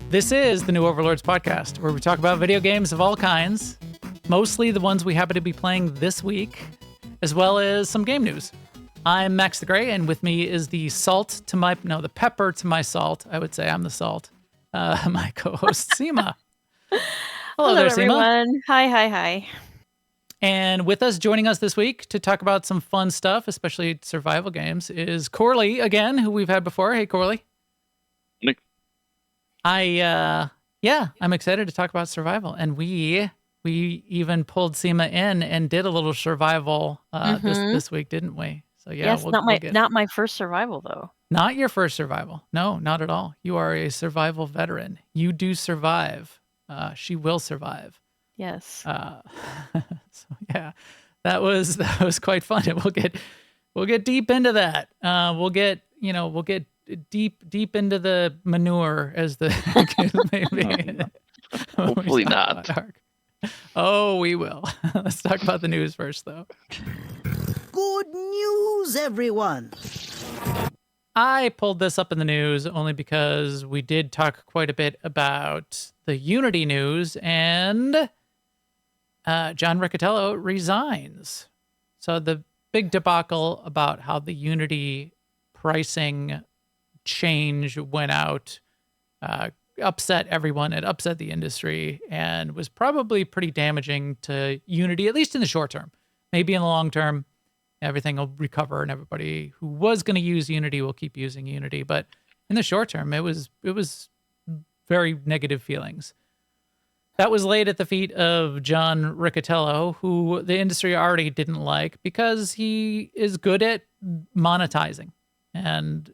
This is the new Overlords Podcast, where we talk about video games of all kinds, mostly the ones we happen to be playing this week, as well as some game news. I'm Max the Gray, and with me is the pepper to my salt. I would say I'm the salt. My co-host, Sema. Hello there, everyone. Sema. Hi. And with us, joining us this week to talk about some fun stuff, especially survival games, is Corley again, who we've had before. Hey, Corley. Nick. I'm excited to talk about survival, and we even pulled Sema in and did a little survival this week, didn't we? So yeah, yes, not my first survival though. Not your first survival. No, not at all. You are a survival veteran. You do survive. She will survive. Yes. So yeah, that was quite fun. And we'll get deep into that. We'll get deep into the manure, as the kids may be. Hopefully not. Oh, we will. Let's talk about the news first, though. Good news, everyone. I pulled this up in the news only because we did talk quite a bit about the Unity news, and John Riccitiello resigns. So the big debacle about how the Unity pricing change went out upset everyone. It upset the industry and was probably pretty damaging to Unity, at least in the short term. Maybe in the long term, everything will recover and everybody who was going to use Unity will keep using Unity. But in the short term, it was very negative feelings. That was laid at the feet of John Riccitiello, who the industry already didn't like because he is good at monetizing. And,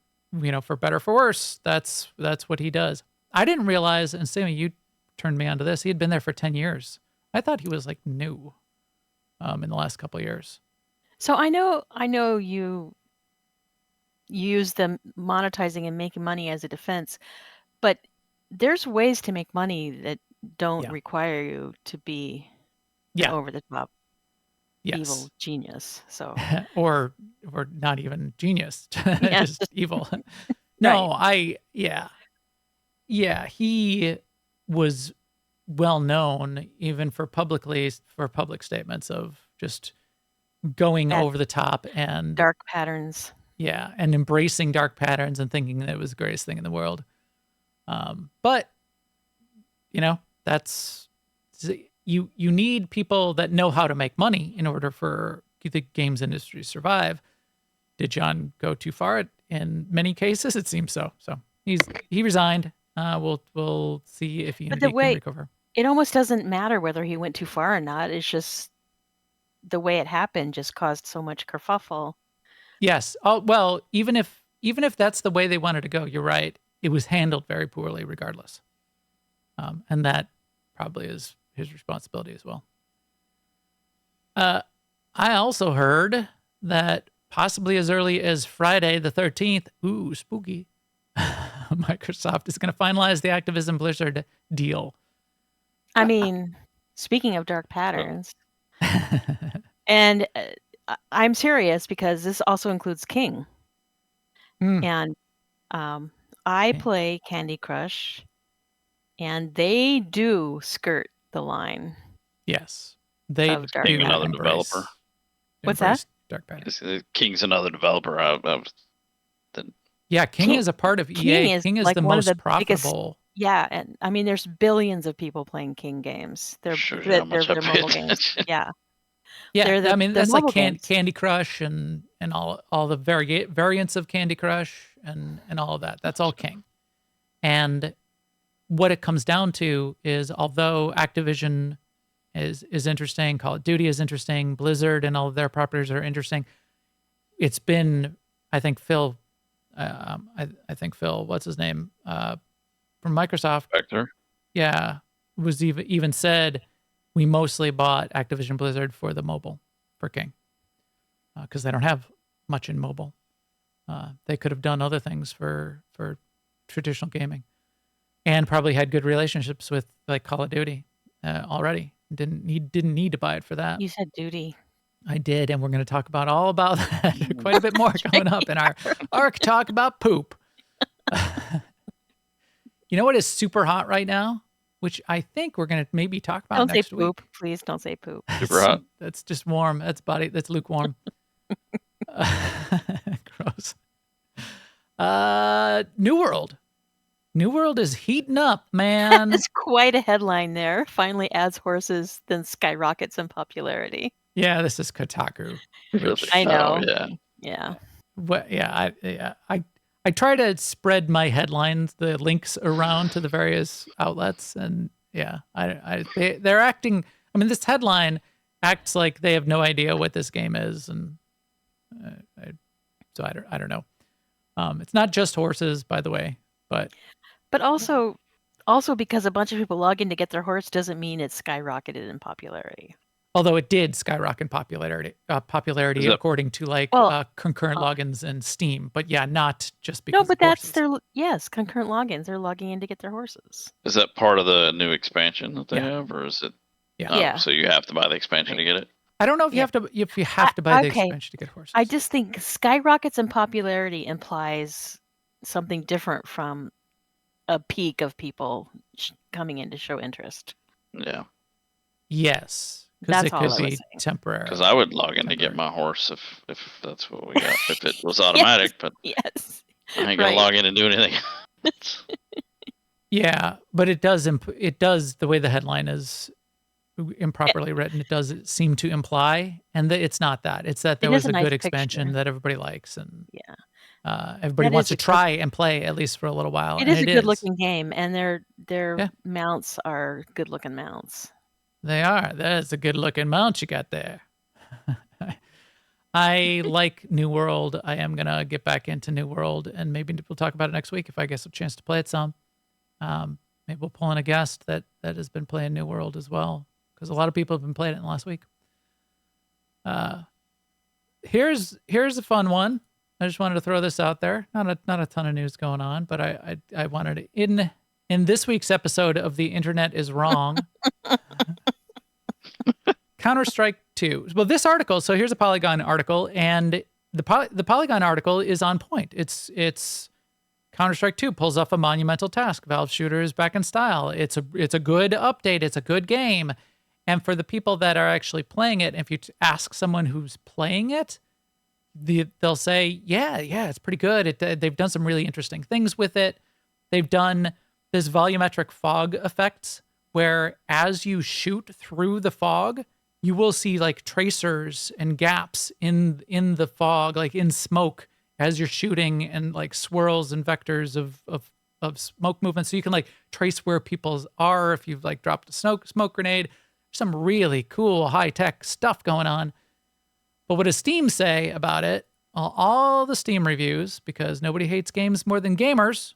for better or for worse, that's what he does. I didn't realize, and Sema, you turned me onto this, he had been there for 10 years. I thought he was like new in the last couple of years. So I know you use the monetizing and making money as a defense, but there's ways to make money that don't require you to be over the top evil genius. So or not even genius, just evil. No, right. He was well known even for public statements of just going over the top and dark patterns. Yeah, and embracing dark patterns and thinking that it was the greatest thing in the world. But that's you need people that know how to make money in order for the games industry to survive. Did John go too far? In many cases, it seems so. So he resigned. We'll see if Unity can recover. It almost doesn't matter whether he went too far or not. It's just the way it happened just caused so much kerfuffle. Yes. Oh, well, even if that's the way they wanted to go, you're right. It was handled very poorly, regardless. And that probably is his responsibility as well. I also heard that possibly as early as Friday the 13th, ooh, spooky, Microsoft is going to finalize the Activision Blizzard deal. I mean, speaking of dark patterns, and I'm serious because this also includes King. And I play Candy Crush, and they do skirt the line. Yes. They do. Another developer. What's that? Dark patterns. King's another developer. King is a part of EA. King is like the most profitable. Biggest, and I mean, there's billions of people playing King games. They're mobile games. Yeah. Yeah, that's like Candy Crush and all the variants of Candy Crush and all of that. That's all King. And what it comes down to is, although Activision is interesting, Call of Duty is interesting, Blizzard and all of their properties are interesting, it's been, I think Phil, what's his name, from Microsoft, Vector, was even said, we mostly bought Activision Blizzard for the mobile, for King, because they don't have much in mobile. They could have done other things for traditional gaming, and probably had good relationships with like Call of Duty already. Didn't need to buy it for that. You said duty. I did, and we're going to talk about all about that quite a bit more coming up in our ARK Talk About Poop. You know what is super hot right now? Which I think we're going to maybe talk about Don't say next week. poop. Please don't say poop. Super hot. That's just warm. That's lukewarm. Gross. New World. New World is heating up, man. That's quite a headline there. Finally adds horses, then skyrockets in popularity. Yeah, this is Kotaku. I know. yeah. Yeah. What? Yeah, I try to spread my headlines, the links around to the various outlets, and yeah, they're acting. I mean, this headline acts like they have no idea what this game is, and so I don't know. It's not just horses, by the way, but also because a bunch of people log in to get their horse doesn't mean it's skyrocketed in popularity. although it did skyrocket popularity according to concurrent logins in Steam, but yeah, not just because. No, but of that's horses. concurrent logins. They're logging in to get their horses. Is that part of the new expansion that they Yeah. have, or is it? Yeah. Oh, Yeah. So you have to buy the expansion to get it. I don't know if you have to buy the okay. expansion to get horses. I just think skyrockets in popularity implies something different from a peak of people coming in to show interest. Yeah. Yes, because That's it all could I was be saying. temporary. Because I would log in to get my horse if that's what we got. If it was automatic, but Yes. I ain't gonna log in and do anything. Yeah, but it does. It does the way the headline is improperly written. It does seem to imply, and it's not that. It's that there was a nice good expansion picture. that everybody likes, and Yeah. everybody That wants is to a try and play at least for a little while. It and is a good-looking game, and their mounts are good-looking mounts. They are. That's a good-looking mount you got there. I like New World. I am gonna get back into New World, and maybe we'll talk about it next week if I get a chance to play it some. Maybe we'll pull in a guest that has been playing New World as well, because a lot of people have been playing it in the last week. Here's a fun one. I just wanted to throw this out there. Not a ton of news going on, but I wanted to, in this week's episode of The Internet is Wrong. Counter-Strike 2. Well, this article, so here's a Polygon article, and the Polygon article is on point. It's Counter-Strike 2 pulls off a monumental task. Valve shooter is back in style. It's a good update. It's a good game. And for the people that are actually playing it, if you ask someone who's playing it, they'll say, yeah, it's pretty good. They've done some really interesting things with it. They've done this volumetric fog effects where as you shoot through the fog, you will see like tracers and gaps in the fog, like in smoke as you're shooting, and like swirls and vectors of smoke movement. So you can like trace where people are if you've like dropped a smoke grenade. Some really cool high-tech stuff going on. But what does Steam say about it? All the Steam reviews, because nobody hates games more than gamers,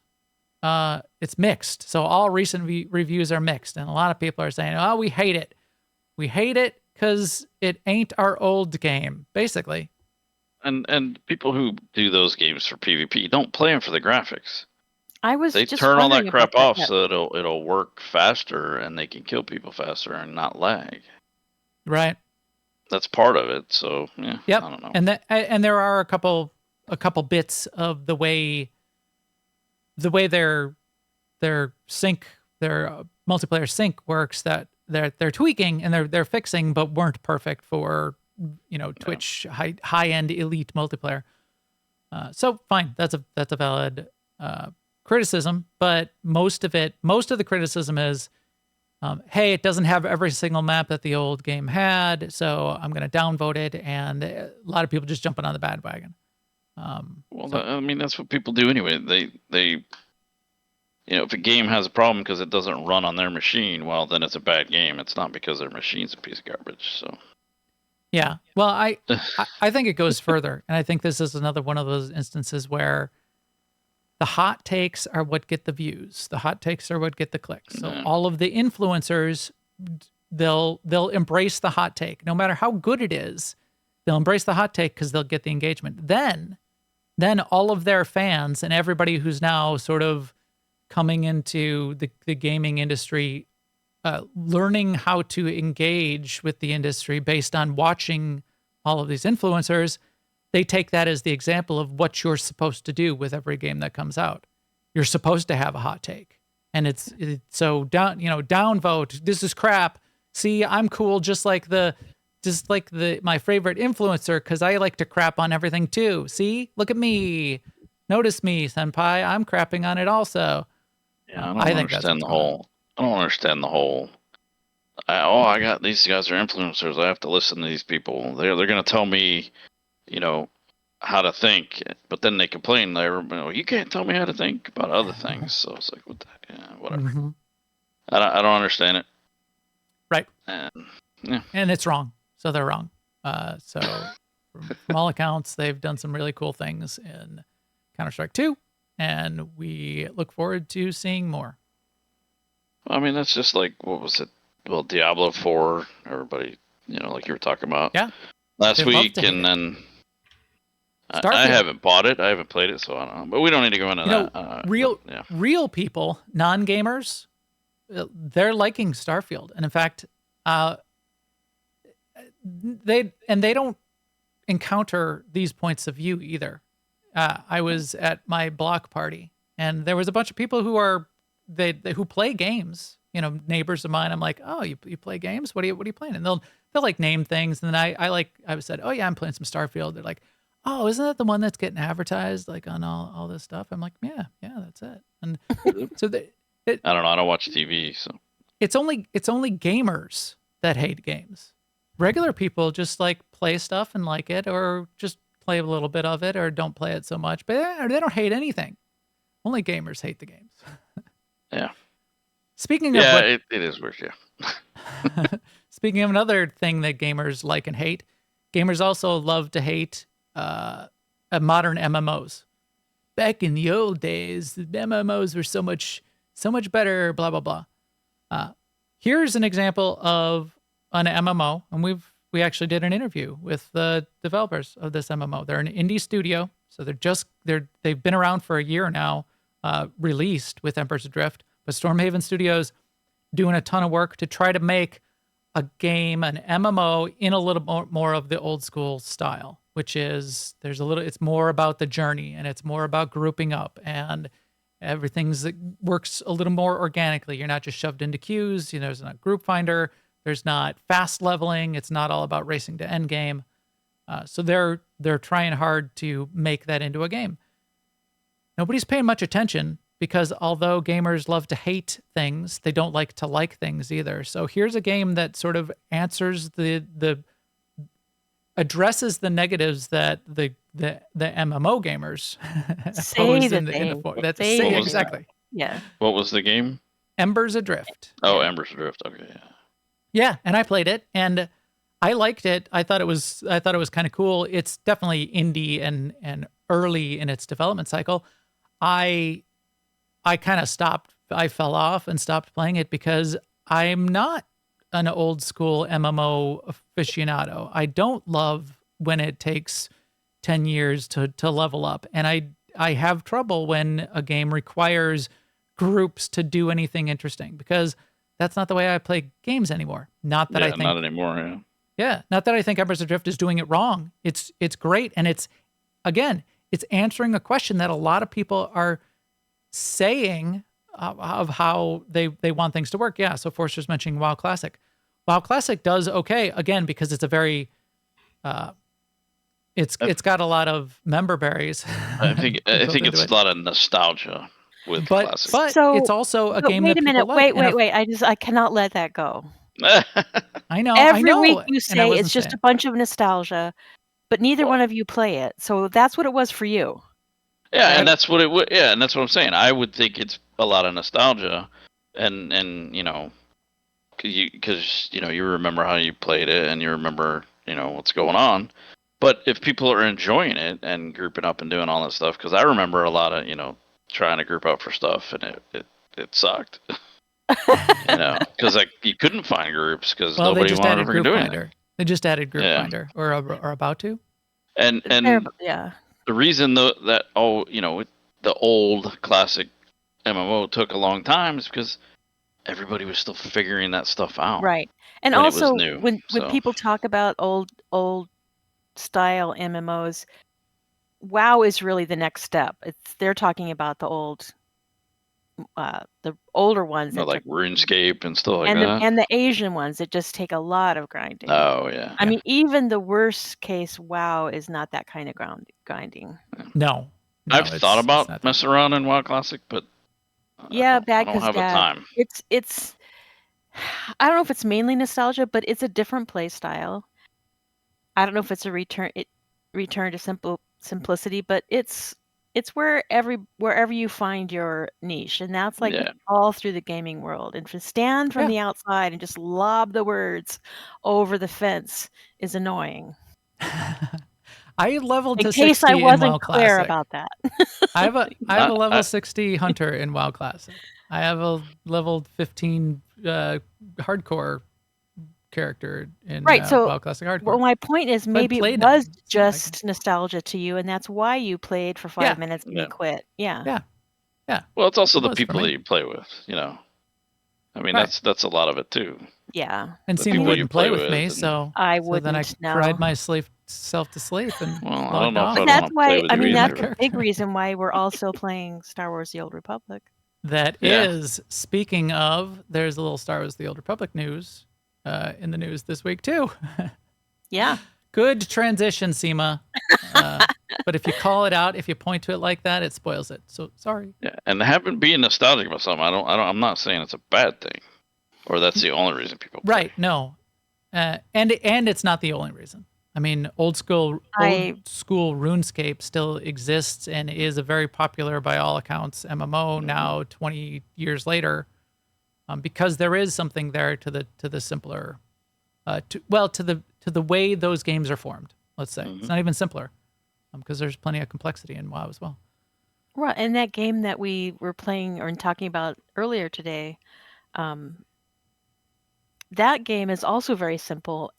it's mixed. So all recent reviews are mixed. And a lot of people are saying, oh, we hate it. We hate it because it ain't our old game, basically. And people who do those games for PvP don't play them for the graphics. They just turn all that wondering crap about off that. so it'll work faster and they can kill people faster and not lag. Right. That's part of it. So yeah, Yep. I don't know. And there are a couple bits of the way their multiplayer sync works that they're tweaking and they're fixing, but weren't perfect for Twitch high end elite multiplayer. So fine, that's a valid criticism, but most of the criticism is, hey, it doesn't have every single map that the old game had, so I'm going to downvote it, and a lot of people just jumping on the bandwagon. That's what people do anyway. They if a game has a problem because it doesn't run on their machine, well, then it's a bad game. It's not because their machine's a piece of garbage. So yeah, well, I think it goes further, and I think this is another one of those instances where the hot takes are what get the views. The hot takes are what get the clicks. So all of the influencers, they'll embrace the hot take. No matter how good it is, they'll embrace the hot take because they'll get the engagement. Then all of their fans and everybody who's now sort of coming into the gaming industry, learning how to engage with the industry based on watching all of these influencers, they take that as the example of what you're supposed to do with every game that comes out. You're supposed to have a hot take. And it's so downvote. This is crap. See, I'm cool, just like my favorite influencer, because I like to crap on everything too. See, look at me. Notice me, senpai. I'm crapping on it also. Yeah, I don't understand the whole. I got these guys are influencers. I have to listen to these people. They're going to tell me, how to think, but then they complain. You can't tell me how to think about other things. So it's like, what the heck? Yeah, whatever. Mm-hmm. I don't understand it. Right. And it's wrong. So they're wrong. So from all accounts, they've done some really cool things in Counter-Strike 2, and we look forward to seeing more. I mean, that's just like, what was it? Well, Diablo 4, everybody, like you were talking about. Yeah. Last week, and then I haven't bought it. I haven't played it, so I don't know. But we don't need to go into that. Real people, non-gamers, they're liking Starfield, and in fact, they don't encounter these points of view either. I was at my block party, and there was a bunch of people who play games. Neighbors of mine. I'm like, oh, you play games? What are you playing? And they'll like name things, and then I said, oh yeah, I'm playing some Starfield. They're like, oh, isn't that the one that's getting advertised like on all this stuff? I'm like, yeah, that's it. And so I don't know. I don't watch TV, so it's only gamers that hate games. Regular people just like play stuff and like it, or just play a little bit of it, or don't play it so much. But they don't hate anything. Only gamers hate the games. Yeah. Speaking of it is weird, yeah. Speaking of another thing that gamers like and hate, gamers also love to hate modern MMOs. Back in the old days, the MMOs were so much better, blah, blah, blah. Here's an example of an MMO, and we actually did an interview with the developers of this MMO. They're an indie studio, so they've been around for a year now, released with Emperor's Adrift, but Stormhaven Studios doing a ton of work to try to make a game, an MMO, in a little more of the old school style, which is it's more about the journey, and it's more about grouping up, and everything's that works a little more organically. You're not just shoved into queues. There's not group finder. There's not fast leveling. It's not all about racing to end game. So they're trying hard to make that into a game. Nobody's paying much attention, because although gamers love to hate things, they don't like to like things either. So here's a game that sort of answers addresses the negatives that the MMO gamers pose in the form. That's exactly. Yeah. What was the game? Embers Adrift. Oh, Embers Adrift. Okay, yeah. Yeah, and I played it, and I liked it. I thought it was kind of cool. It's definitely indie and early in its development cycle. I kind of stopped. I fell off and stopped playing it because I'm not an old school MMO aficionado. I don't love when it takes 10 years to level up, and I have trouble when a game requires groups to do anything interesting, because that's not the way I play games anymore. Not that I think not anymore. Yeah. Yeah, not that I think Embers Adrift is doing it wrong. It's great, and it's answering a question that a lot of people are saying of how they want things to work. Yeah, so Forster's mentioning WoW Classic. WoW Classic does okay, again, because it's a very it's got a lot of member berries. I think it's a lot of nostalgia with Classic. But it's also a game that people like. Wait. I cannot let that go. I know. Every week you say it's just a bunch of nostalgia, but neither one of you play it. So that's what it was for you. Yeah, right? And that's what it would. Yeah, and that's what I'm saying. I would think it's a lot of nostalgia, and because you remember how you played it, and you remember what's going on. But if people are enjoying it and grouping up and doing all that stuff, because I remember a lot of trying to group up for stuff, and it sucked. Because you couldn't find groups because nobody wanted to do anything. They just added Group Finder, or about to. And yeah. The reason the old classic MMO took a long time is because everybody was still figuring that stuff out. Right. And also, when people talk about old style MMOs, WoW is really the next step. They're talking about the older ones that like RuneScape and stuff like that. And the Asian ones that just take a lot of grinding. Oh yeah. I mean, even the worst case WoW is not that kind of grinding. No, I've thought about messing around in WoW Classic, but yeah, I don't have the time. It's I don't know if it's mainly nostalgia, but it's a different play style. I don't know if it's a return to simplicity, but it's wherever you find your niche, and that's like all through the gaming world. And to stand from the outside and just lob the words over the fence is annoying. I leveled to 60 in case I wasn't WoW clear Classic. about that. I have a level 60 hunter in WoW Classic. I have a level 15 hardcore character in WoW Classic Hardcore. Well, my point is maybe it was just nostalgia to you, and that's why you played for 5 minutes and you quit. Yeah. Well, it's also the people that you play with, you know. I mean, that's a lot of it too. Yeah. And Sema wouldn't play with me, so I wouldn't. So then I cried myself to sleep and I don't know. And that's why. I mean, that's a big reason why we're also playing Star Wars: The Old Republic. That is, speaking of, there's a little Star Wars: The Old Republic news in the news this week too. Yeah. Good transition, Sema. But if you call it out, if you point to it like that, it spoils it. So sorry. Yeah, and having being nostalgic about something, I'm not saying it's a bad thing, or that's the only reason people play. Right? No, and it's not the only reason. I mean, old school RuneScape still exists and is a very popular, by all accounts, MMO now 20 years later, because there is something there to the simpler, to the way those games are formed. Let's say it's not even simpler, because there's plenty of complexity in WoW as well. Right, and that game that we were playing or talking about earlier today, that game is also very simple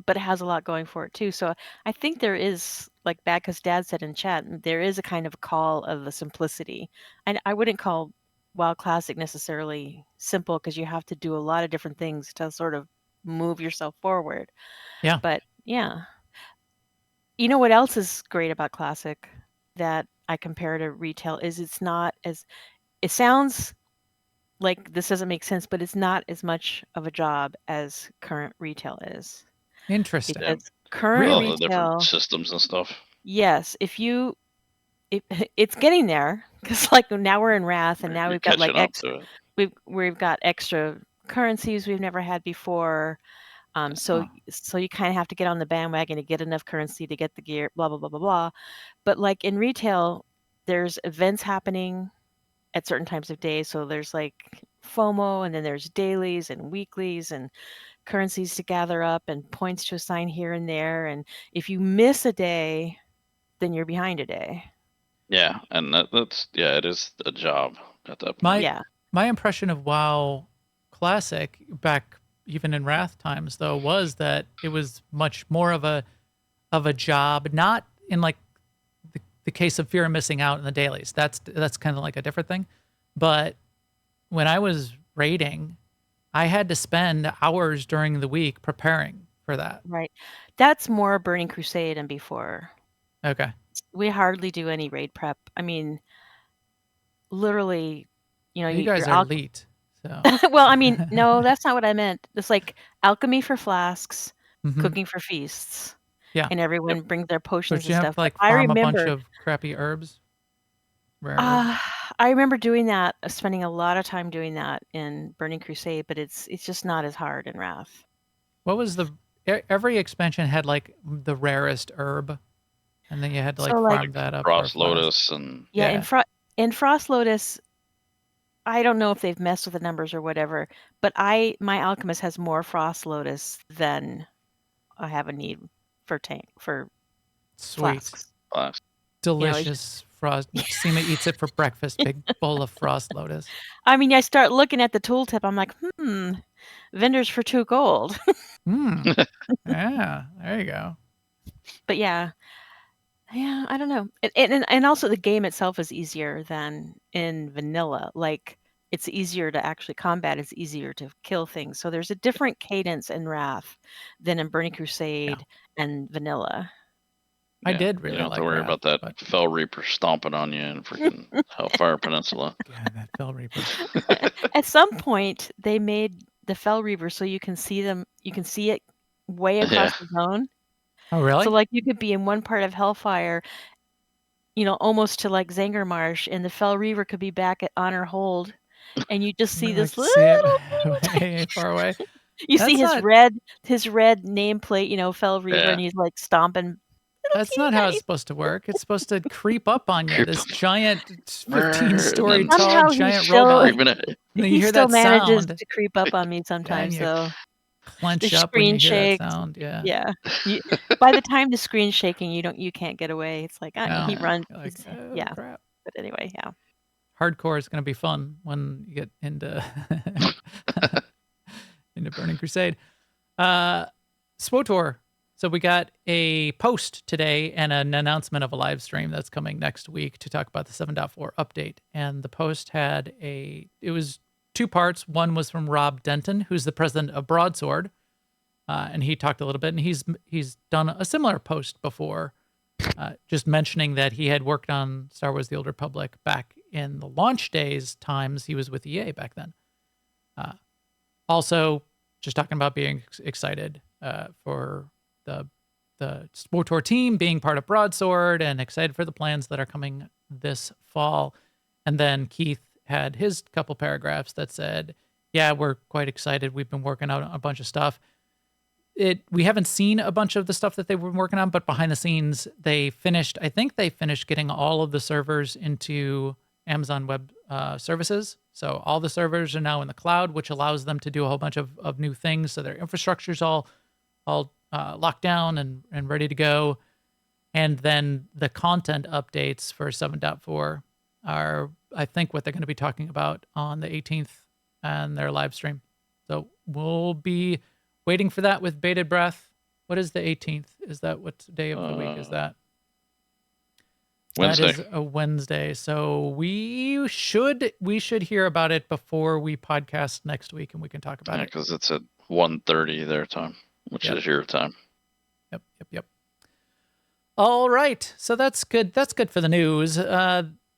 but it has a lot going for it too. So I think there is, like Badcast Dad said in chat, there is a kind of call of the simplicity. And I wouldn't call WoW Classic necessarily simple, because you have to do a lot of different things to sort of move yourself forward. Yeah. But yeah. You know what else is great about Classic that I compare to retail is it sounds like this doesn't make sense, but it's not as much of a job as current retail is. Interesting. Because current all retail, the different systems and stuff. Yes, it's getting there, because like now we're in Wrath, and now we've got like we've got extra currencies we've never had before. So you kind of have to get on the bandwagon to get enough currency to get the gear, blah blah blah blah blah. But like in retail, there's events happening at certain times of day. So there's like FOMO, and then there's dailies and weeklies and currencies to gather up and points to assign here and there. And if you miss a day, then you're behind a day. Yeah, and it is a job at that point. My impression of WoW Classic back even in Wrath times though was that it was much more of a job, not in like the case of fear of missing out in the dailies. That's kind of like a different thing. But when I was raiding, I had to spend hours during the week preparing for that. Right. That's more Burning Crusade and before. Okay. We hardly do any raid prep. I mean, literally, you guys are elite. So. Well, I mean, no, that's not what I meant. It's like alchemy for flasks, cooking for feasts. Yeah. And everyone brings their potions and stuff. Have to, like, farm a bunch of crappy herbs? I remember doing that, spending a lot of time doing that in Burning Crusade, but it's just not as hard in Wrath. What was every expansion had like the rarest herb, and then you had to farm that up. Frost Lotus and in Frost Lotus, I don't know if they've messed with the numbers or whatever, but my alchemist has more Frost Lotus than I have a need for flasks. Delicious frost. Sema eats it for breakfast. Big bowl of Frost Lotus. I mean, I start looking at the tooltip. I'm like, vendors for 2 gold. Yeah, there you go. But yeah, I don't know. And also the game itself is easier than in vanilla. Like it's easier to actually combat. It's easier to kill things. So there's a different cadence in Wrath than in Burning Crusade and Vanilla. I did really you don't have like to worry Wrath, about that but- Fell Reaper stomping on you in freaking Hellfire Peninsula. Yeah, that Fell Reaper. At some point, they made the Fell Reaper so you can see them. You can see it way across the zone. Oh, really? So like you could be in one part of Hellfire, almost to like Zangarmarsh, and the Fell Reaver could be back at Honor Hold, and you just see this little way far away. You see his red nameplate, Fell Reaver, and he's like stomping. That's not how it's supposed to work. It's supposed to creep up on you. This giant 15-story tall giant robot. He still manages to creep up on me sometimes, though. Clench up when you hear that sound. Yeah. By the time the screen's shaking, you can't get away. It's like he runs. Like, crap. But anyway, yeah. Hardcore is going to be fun when you get into into Burning Crusade. SWTOR. So we got a post today and an announcement of a live stream that's coming next week to talk about the 7.4 update. And the post it was 2 parts. One was from Rob Denton, who's the president of Broadsword. And he talked a little bit, and he's done a similar post before, just mentioning that he had worked on Star Wars The Old Republic back in the launch days times. He was with EA back then. Also, just talking about being excited for the SWTOR team being part of Broadsword and excited for the plans that are coming this fall. And then Keith had his couple paragraphs that said, yeah, we're quite excited. We've been working on a bunch of stuff. We haven't seen a bunch of the stuff that they were working on, but behind the scenes, I think they finished getting all of the servers into Amazon Web Services. So all the servers are now in the cloud, which allows them to do a whole bunch of new things. So their infrastructure's all locked down and ready to go. And then the content updates for 7.4 are, I think, what they're going to be talking about on the 18th and their live stream. So we'll be waiting for that with bated breath. What is the 18th? Is that what day of the week is that? Wednesday. That is a Wednesday. So we should hear about it before we podcast next week, and we can talk about it. Because it's at 1:30 their time, which is your time. Yep. All right. So that's good. That's good for the news.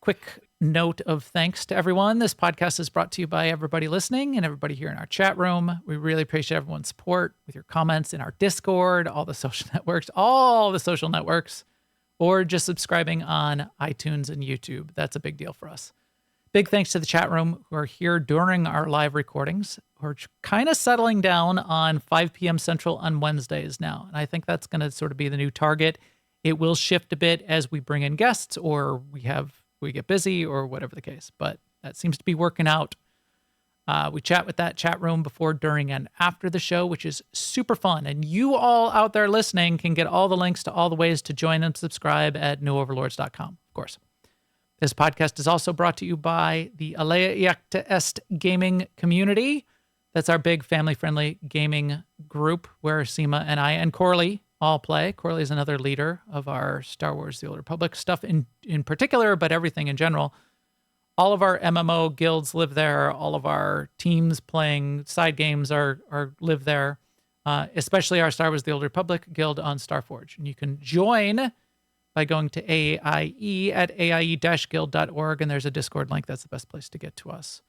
Quick note of thanks to everyone. This podcast is brought to you by everybody listening and everybody here in our chat room. We really appreciate everyone's support with your comments in our Discord, all the social networks, or just subscribing on iTunes and YouTube. That's a big deal for us. Big thanks to the chat room who are here during our live recordings. We're kind of settling down on 5 p.m. Central on Wednesdays now. And I think that's going to sort of be the new target. It will shift a bit as we bring in guests or we get busy or whatever the case. But that seems to be working out. We chat with that chat room before, during, and after the show, which is super fun. And you all out there listening can get all the links to all the ways to join and subscribe at newoverlords.com, of course. This podcast is also brought to you by the Alea Iacta Est gaming community. That's our big family-friendly gaming group where Sema and I and Corley all play. Corley is another leader of our Star Wars The Old Republic stuff in particular, but everything in general. All of our MMO guilds live there. All of our teams playing side games live there, especially our Star Wars The Old Republic guild on Starforge. And you can join by going to AIE at aie-guild.org, and there's a Discord link. That's the best place to get to us.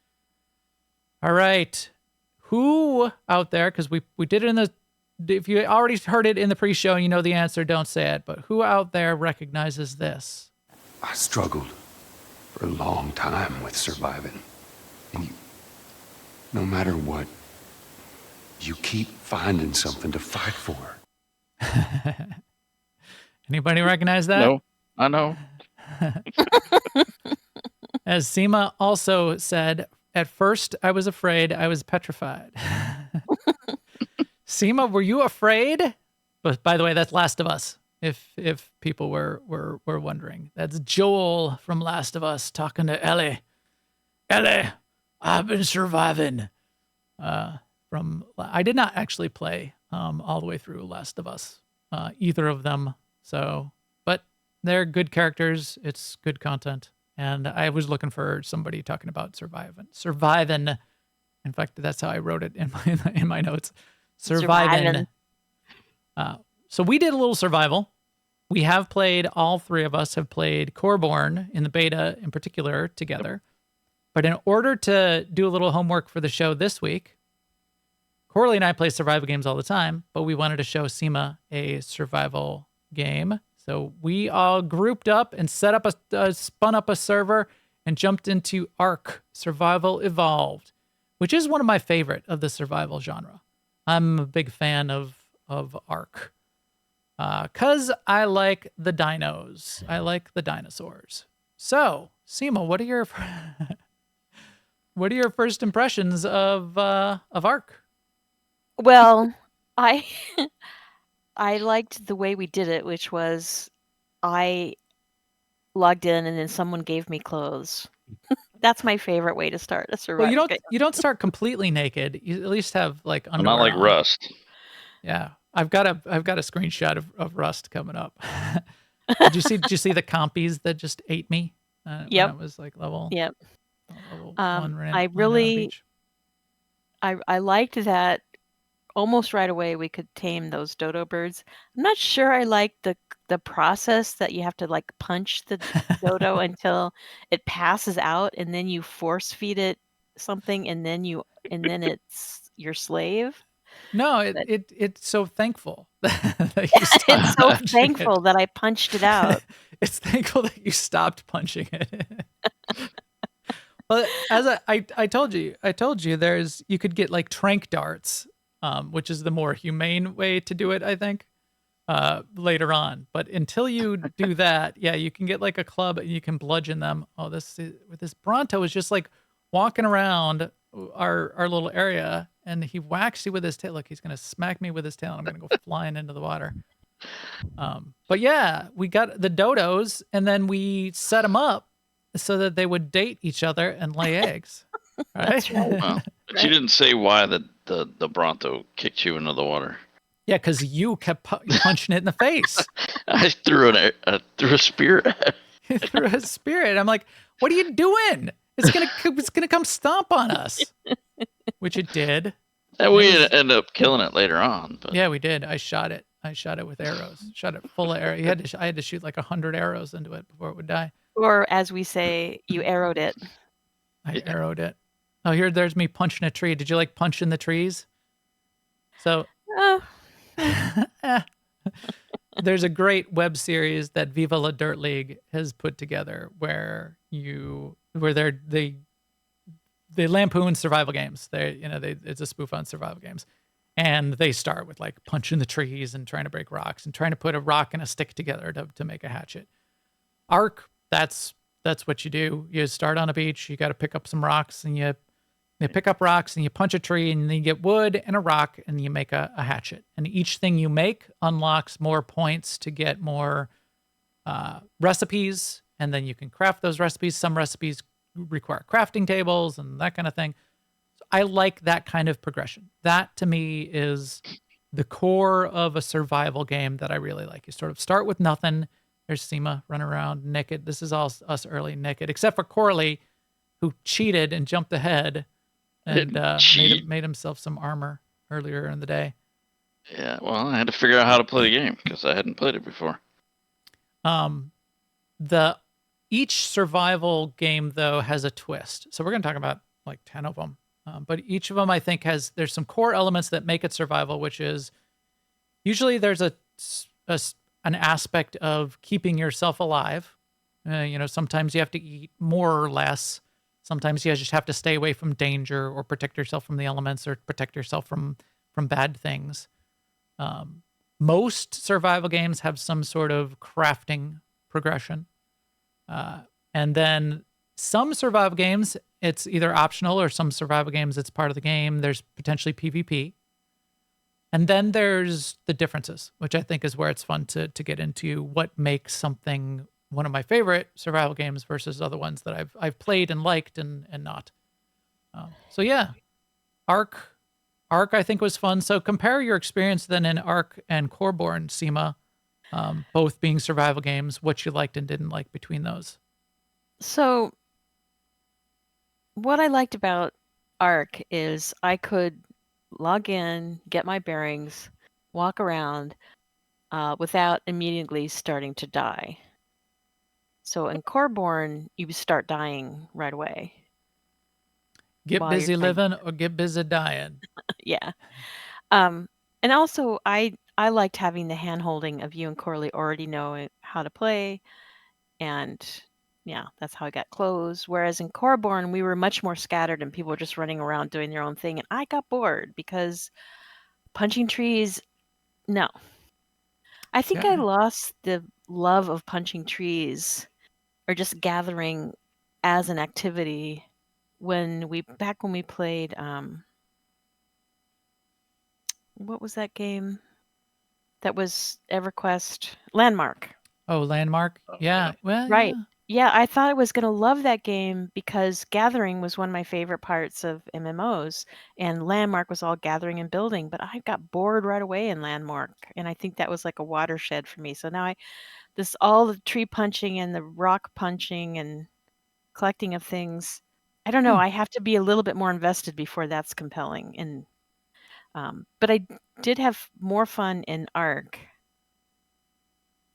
All right. Who out there, because we did it if you already heard it in the pre-show and you know the answer, don't say it, but who out there recognizes this? I struggled for a long time with surviving. And no matter what, you keep finding something to fight for. Anybody recognize that? No, I know. As Sema also said, at first I was afraid, I was petrified. Sema, were you afraid? But by the way, that's Last of Us. If people were wondering, that's Joel from Last of Us talking to Ellie. Ellie, I've been surviving. I did not actually play all the way through Last of Us, either of them. So, but they're good characters. It's good content, And I was looking for somebody talking about surviving. In fact, that's how I wrote it in my notes. Surviving. So we did a little survival. We have played, all three of us have played Corborn in the beta in particular together. But in order to do a little homework for the show this week, Corley and I play survival games all the time, but we wanted to show Sema a survival game. So we all grouped up and spun up a server and jumped into ARK Survival Evolved, which is one of my favorite of the survival genre. I'm a big fan of ARK. Because I like the dinos. I like the dinosaurs. So, Sema, what are your first impressions of ARK? Well, I liked the way we did it, which was I logged in and then someone gave me clothes. That's my favorite way to start a survival. Well, you don't start completely naked. You at least have like underwear. Not like on. Rust. Yeah. I've got a screenshot of Rust coming up. Did you see the compies that just ate me? Yep. When it was like level. Yep. Level I liked that almost right away we could tame those dodo birds. I'm not sure I like the process that you have to like punch the dodo until it passes out, and then you force feed it something, and then it's your slave. No, it's so thankful that you stopped it's so punching thankful it. that I punched it out. It's thankful that you stopped punching it. Well, as I told you, you could get like trank darts, which is the more humane way to do it, I think, later on. But until you do that, yeah, you can get like a club and you can bludgeon them. Oh, this Bronto is just like walking around our little area, and he whacks you with his tail. Look, he's gonna smack me with his tail, and I'm gonna go flying into the water. But yeah, we got the dodos, and then we set them up so that they would date each other and lay eggs. Right? That's right. Well, but you didn't say why the Bronto kicked you into the water. Yeah, because you kept punching it in the face. I threw a spear at it. Threw a spirit. I'm like, what are you doing? It's gonna come stomp on us, which it did. And we ended up killing it later on. But. Yeah, we did. I shot it with arrows. Shot it full of arrows. I had to shoot like 100 arrows into it before it would die. Or as we say, you arrowed it. I arrowed it. Oh, there's me punching a tree. Did you like punching the trees? So there's a great web series that Viva La Dirt League has put together where they lampoon survival games. It's a spoof on survival games. And they start with like punching the trees and trying to break rocks and trying to put a rock and a stick together to make a hatchet. ARK, that's what you do. You start on a beach, you got to pick up some rocks, and you pick up rocks and you punch a tree, and then you get wood and a rock, and you make a hatchet. And each thing you make unlocks more points to get more recipes, and then you can craft those recipes. Some recipes require crafting tables and that kind of thing. So I like that kind of progression. That to me is the core of a survival game that I really like. You sort of start with nothing. There's Sema running around naked. This is all us early naked, except for Corley, who cheated and jumped ahead and made himself some armor earlier in the day. Yeah, well, I had to figure out how to play the game because I hadn't played it before. Each survival game, though, has a twist. So we're going to talk about like 10 of them. But each of them, I think, there's some core elements that make it survival, which is usually there's an aspect of keeping yourself alive. Sometimes you have to eat more or less. Sometimes you just have to stay away from danger or protect yourself from the elements or protect yourself from bad things. Most survival games have some sort of crafting progression. And then some survival games, it's either optional, or some survival games, it's part of the game. There's potentially PvP. And then there's the differences, which I think is where it's fun to get into what makes something one of my favorite survival games versus other ones that I've played and liked and not. So yeah, ARK I think was fun. So compare your experience then in ARK and Corborn, Sema, both being survival games, what you liked and didn't like between those. So what I liked about ARK is I could log in, get my bearings, walk around without immediately starting to die. So in Coreborn, you start dying right away. Get while you're busy trying- living or get busy dying. Yeah. And also, I liked having the hand-holding of you and Corley already knowing how to play, and yeah, that's how I got clothes. Whereas in Coreborn, we were much more scattered and people were just running around doing their own thing, and I got bored because punching trees, no. I think I Yeah. lost the love of punching trees or just gathering as an activity when we played what was that game? That was EverQuest Landmark. Oh, Landmark. Oh, Yeah. yeah. Well, Right. yeah. Yeah, I thought I was going to love that game because gathering was one of my favorite parts of MMOs, and Landmark was all gathering and building, but I got bored right away in Landmark, and I think that was like a watershed for me. So now all the tree punching and the rock punching and collecting of things. I don't know, I have to be a little bit more invested before that's compelling. And but I did have more fun in ARK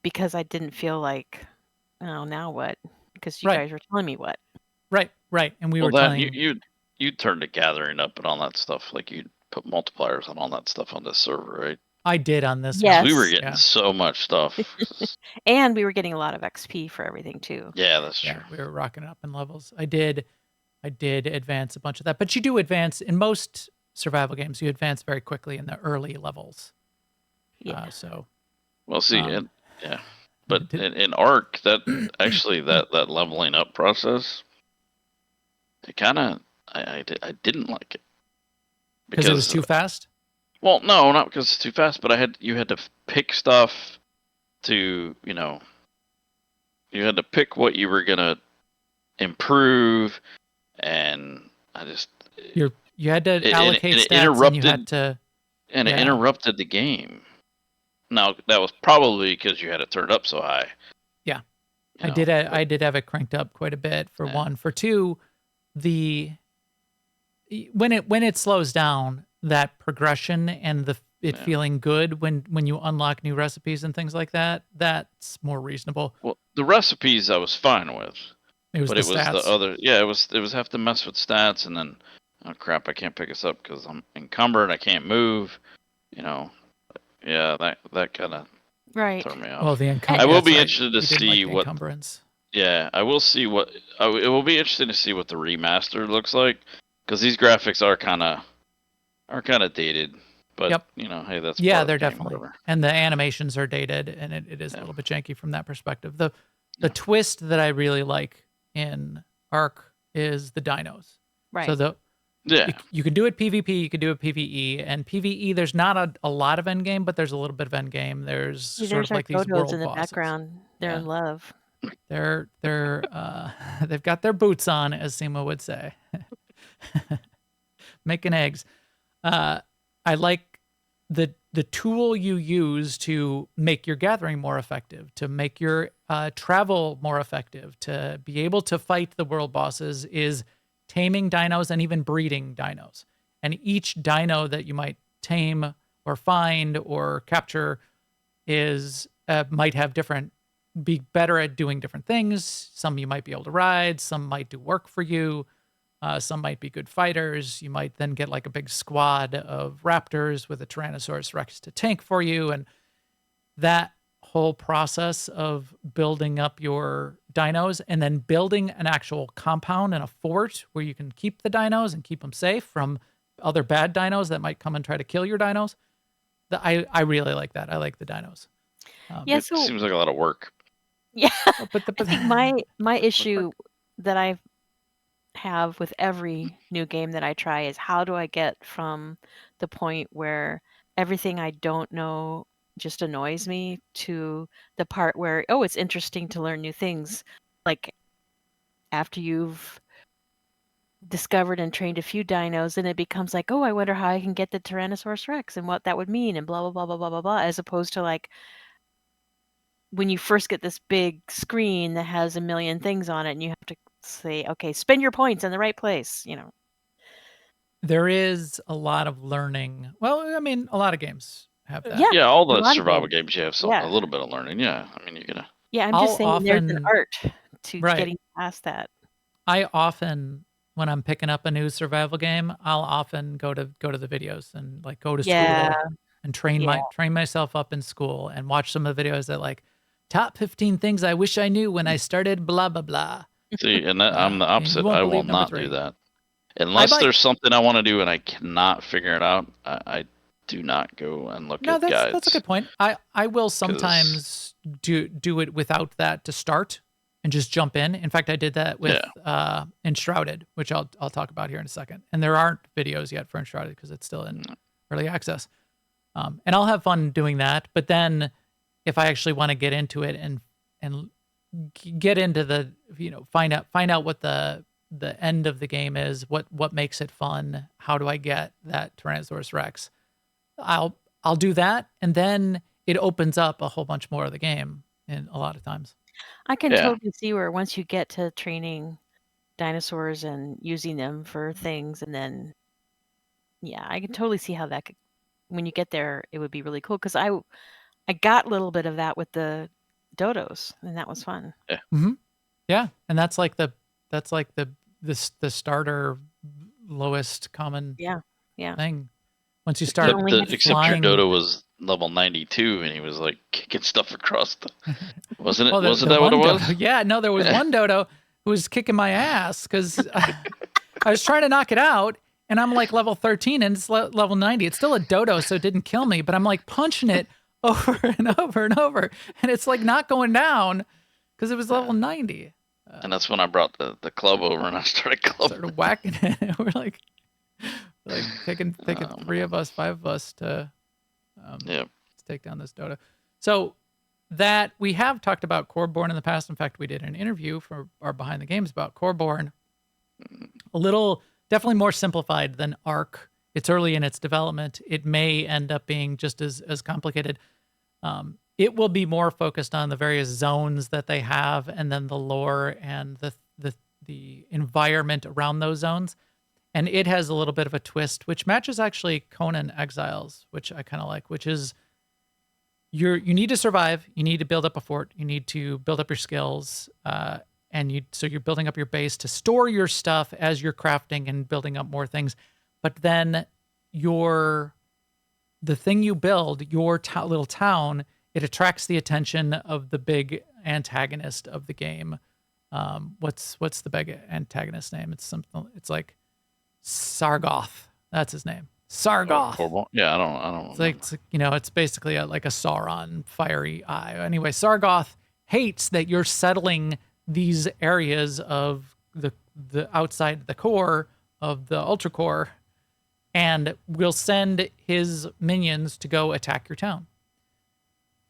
because I didn't feel like, oh, now what? Because you Right. guys were telling me what. Right. And we Well, were that telling you turned to gathering up and all that stuff. Like you put multipliers on all that stuff on this server, right? I did on this Yes. one. We were getting Yeah. so much stuff. And we were getting a lot of XP for everything too. Yeah, that's true. Yeah, we were rocking up in levels. I did advance a bunch of that, but you do advance in most survival games. You advance very quickly in the early levels. Yeah. So, Well, see, Um, yeah, but in ARK, that actually that leveling up process, it kind of I didn't like it because it was too fast. Well, no, not because it's too fast, but you had to pick stuff to you had to pick what you were gonna improve, and I just You had to It- allocate it stats, and you interrupted- had to. and Yeah. it interrupted the game. Now that was probably because you had it turned up so high. Yeah. You know, I did have it cranked up quite a bit for Yeah. one. For two, when it slows down, that progression and it Yeah. feeling good when you unlock new recipes and things like that, that's more reasonable. Well, the recipes I was fine with, It was but the it was stats. the other. Yeah, it was have to mess with stats, and then oh crap, I can't pick this up because I'm encumbered. I can't move. Yeah, that kind of Right. turned me off. Well, the encumbrance. I will be right. interested to You didn't see like the what. encumbrance. Yeah, I will see what. It will be interesting to see what the remaster looks like, because these graphics are kind of dated. But Yep. hey, that's Yeah, part of they're the game, definitely. whatever. And the animations are dated, and it is a Yeah. little bit janky from that perspective. The Yeah. twist that I really like in ARK is the dinos. Right. So Yeah. you can do it PvP, you can do it PvE, and PvE there's not a lot of endgame, but there's a little bit of endgame. There's See, sort there's of our like these dodos world in the bosses. background. They're in Yeah. love. They're they've got their boots on, as Sema would say, making eggs. I like the tool you use to make your gathering more effective, to make your travel more effective, to be able to fight the world bosses is taming dinos and even breeding dinos. And each dino that you might tame or find or capture is might have be better at doing different things. Some you might be able to ride, some might do work for you. Some might be good fighters. You might then get like a big squad of raptors with a Tyrannosaurus Rex to tank for you. And that whole process of building up your dinos and then building an actual compound and a fort where you can keep the dinos and keep them safe from other bad dinos that might come and try to kill your dinos. I really like that. I like the dinos. Yeah, It so seems like a lot of work. yeah. But I think my issue that I have with every new game that I try is how do I get from the point where everything I don't know just annoys me to the part where, oh, it's interesting to learn new things. Like after you've discovered and trained a few dinos, and it becomes like, oh, I wonder how I can get the Mm-hmm. Tyrannosaurus Rex and what that would mean and blah, blah, blah, blah, blah, blah, as opposed to like, oh, I wonder how I can get the Tyrannosaurus Rex and what that would mean and blah, blah, blah, blah, blah, blah, as opposed to like, oh, I wonder how I can get the Tyrannosaurus Rex and what that would mean and blah, blah, blah, blah, blah, blah, as opposed to like, when you first get this big screen that has a million things on it, and you have to say, okay, spend your points in the right place, There is a lot of learning. Well, I mean, a lot of games have that. Yeah, all a the lot of survival games. games you have Yeah. a little bit of learning. Yeah, I mean, you're gonna. Yeah, I'm I'll just saying there's an often- art to Right. getting past that. I often, when I'm picking up a new survival game, I'll often go to the videos and like go to Yeah. school and train myself up in school and watch some of the videos that like top 15 things I wish I knew when I started blah blah blah. See, and that, I'm the and you opposite. won't I believe will number not 3. do that unless might- there's something I want to do and I cannot figure it out. I do not go and look No, at guides. that's a good point. I will sometimes do it without that to start and just jump in. In fact, I did that with Enshrouded, which I'll talk about here in a second. And there aren't videos yet for Enshrouded because it's still in early access. And I'll have fun doing that. But then if I actually want to get into it and get into the, find out what the end of the game is, what makes it fun, how do I get that Tyrannosaurus Rex, I'll do that, and then it opens up a whole bunch more of the game in a lot of times. I can totally see where once you get to training dinosaurs and using them for things, and then I can totally see how that could, when you get there, it would be really cool, because I got a little bit of that with the dodos, and that was fun. Yeah, and that's like the starter lowest common thing. Once you start except your dodo was level 92 and he was like kicking stuff across the wasn't it? Wasn't that what it was? Dodo, yeah, no, there was one dodo who was kicking my ass because I was trying to knock it out, and I'm like level 13 and it's level 90. It's still a dodo, so it didn't kill me, but I'm like punching it over and over and over, and it's like not going down because it was level 90. And that's when I brought the club over and I started whacking it. We're like picking 3 of us, 5 of us to take down this dodo. So that we have talked about Coreborn in the past. In fact, we did an interview for our Behind the Games about Coreborn. A little, definitely more simplified than ARK. It's early in its development. It may end up being just as complicated. It will be more focused on the various zones that they have, and then the lore and the environment around those zones. And it has a little bit of a twist, which matches actually Conan Exiles, which I kind of like, which is you need to survive. You need to build up a fort. You need to build up your skills. So you're building up your base to store your stuff as you're crafting and building up more things. But then the thing you build, your little town, it attracts the attention of the big antagonist of the game. What's the big antagonist name? It's something. It's like Sargoth. That's his name. Sargoth. Yeah, I don't. It's like it's basically like a Sauron fiery eye. Anyway, Sargoth hates that you're settling these areas of the outside the core of the ultra core, and will send his minions to go attack your town.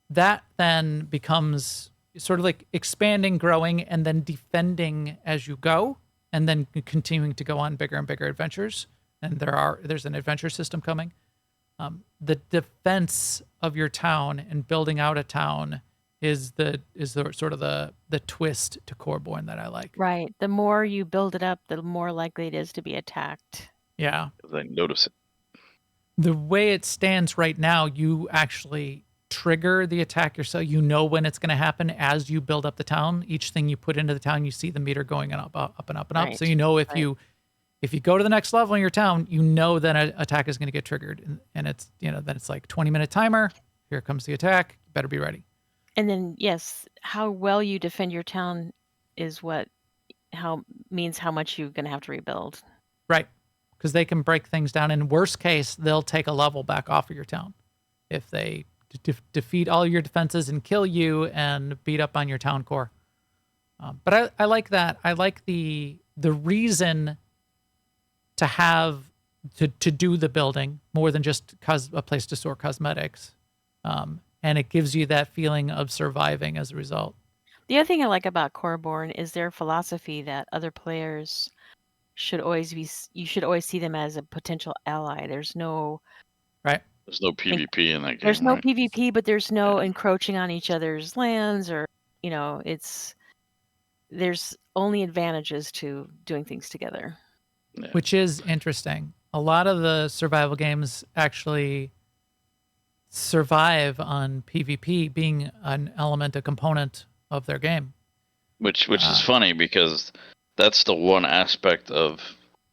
That then becomes sort of like expanding, growing, and then defending as you go, and then continuing to go on bigger and bigger adventures. And there's an adventure system coming. The defense of your town and building out a town is the sort of the twist to Coreborn that I like. Right. The more you build it up, the more likely it is to be attacked. Yeah. I notice it. The way it stands right now, you actually trigger the attack yourself. You know when it's going to happen as you build up the town. Each thing you put into the town, you see the meter going up and up. Right. So you know if you go to the next level in your town, you know that an attack is going to get triggered, and it's then it's like 20-minute timer. Here comes the attack. You better be ready. And then yes, how well you defend your town is means how much you're going to have to rebuild. Right, because they can break things down. In worst case, they'll take a level back off of your town if they defeat all your defenses and kill you and beat up on your town core. But I like that. I like the reason to have to do the building more than just a place to store cosmetics. And it gives you that feeling of surviving as a result. The other thing I like about Coreborn is their philosophy that other players you should always see them as a potential ally. There's no right. There's no PvP in that game. There's no right? PvP, but there's no encroaching on each other's lands, or there's only advantages to doing things together. Yeah. Which is interesting. A lot of the survival games actually survive on PvP being an element, a component of their game. Which is funny because that's the one aspect of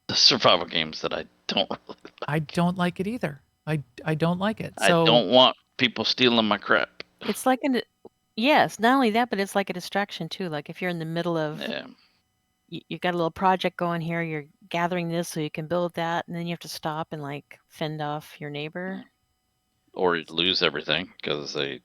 the survival games that I don't really like. I don't like it either. I don't like it. I So don't want people stealing my crap. It's like yes, not only that, but it's like a distraction too. Like if you're in the middle of, Yeah. you got a little project going here, you're gathering this so you can build that, and then you have to stop and like fend off your neighbor. Or you lose everything because they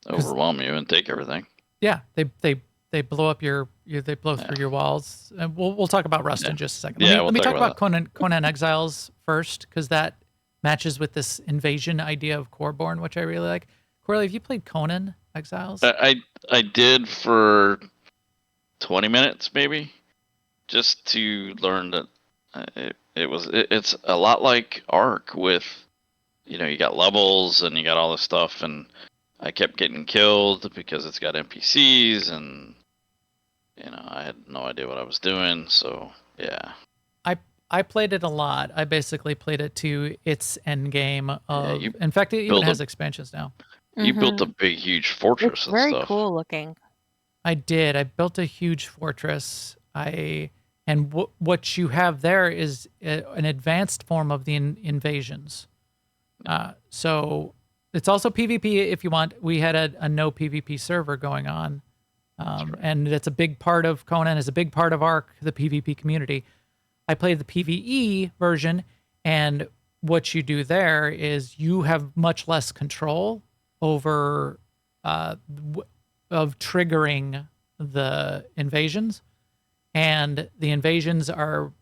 overwhelm you and take everything. yeah, they blow up they blow through your walls. And we'll talk about Rust in just a second. Let me talk about Conan Exiles first, because that matches with this invasion idea of Coreborn, which I really like. Corley, have you played Conan Exiles? I did for 20 minutes maybe, just to learn that it's a lot like ARK with, you got levels and you got all this stuff, and I kept getting killed because it's got NPCs, and I had no idea what I was doing. So yeah. I played it a lot. I basically played it to its end game of. Yeah, in fact, it even has expansions now. You built a big, huge fortress. It's and very stuff. cool looking. I did. I built a huge fortress. What you have there is an advanced form of the invasions. So it's also PvP if you want. We had a no PvP server going on. And that's a big part of Conan, is a big part of ARK, the PvP community. I played the PvE version, and what you do there is you have much less control over of triggering the invasions, and the invasions are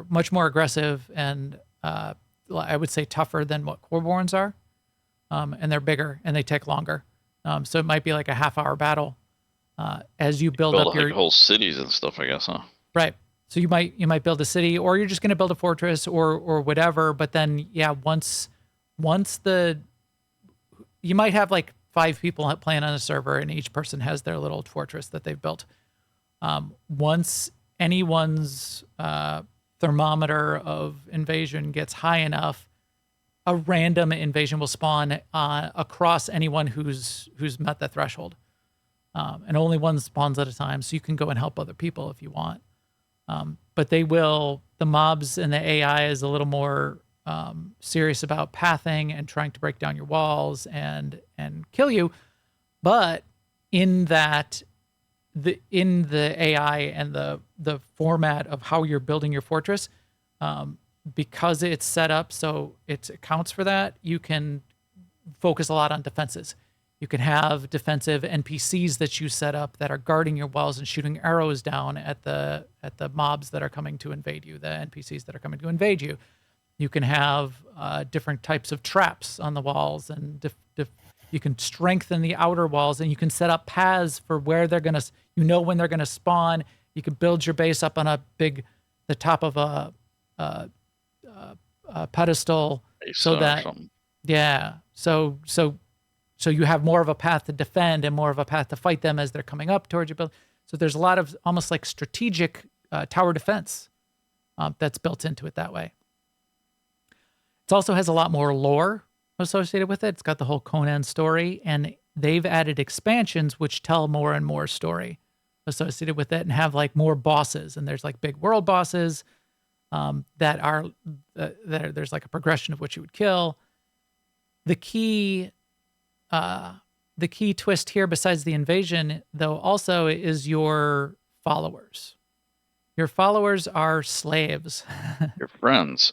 much more aggressive and I would say tougher than what Coreborns are, and they're bigger and they take longer. So it might be like a half-hour battle as you build up your whole cities and stuff, I guess, huh? Right. So you might build a city, or you're just going to build a fortress or whatever. But then, once you might have like 5 people playing on a server, and each person has their little fortress that they've built. Once anyone's thermometer of invasion gets high enough, a random invasion will spawn across anyone who's met the threshold, and only one spawns at a time. So you can go and help other people if you want. But the mobs and the AI is a little more serious about pathing and trying to break down your walls and kill you. But in that, in the AI and the format of how you're building your fortress, because it's set up so it accounts for that, you can focus a lot on defenses. You can have defensive NPCs that you set up that are guarding your walls and shooting arrows down at the mobs that are coming to invade you, the NPCs that are coming to invade you. You can have different types of traps on the walls, and you can strengthen the outer walls, and you can set up paths for where they're going to, when they're going to spawn. You can build your base up on the top of a pedestal, so that, so you have more of a path to defend and more of a path to fight them as they're coming up towards your build. So there's a lot of almost like strategic tower defense that's built into it that way. It also has a lot more lore associated with it. It's got the whole Conan story, and they've added expansions which tell more and more story associated with it, and have like more bosses. And there's like big world bosses that are there's like a progression of what you would kill. The key twist here, besides the invasion, though, also is your followers. Your followers are slaves. Your friends.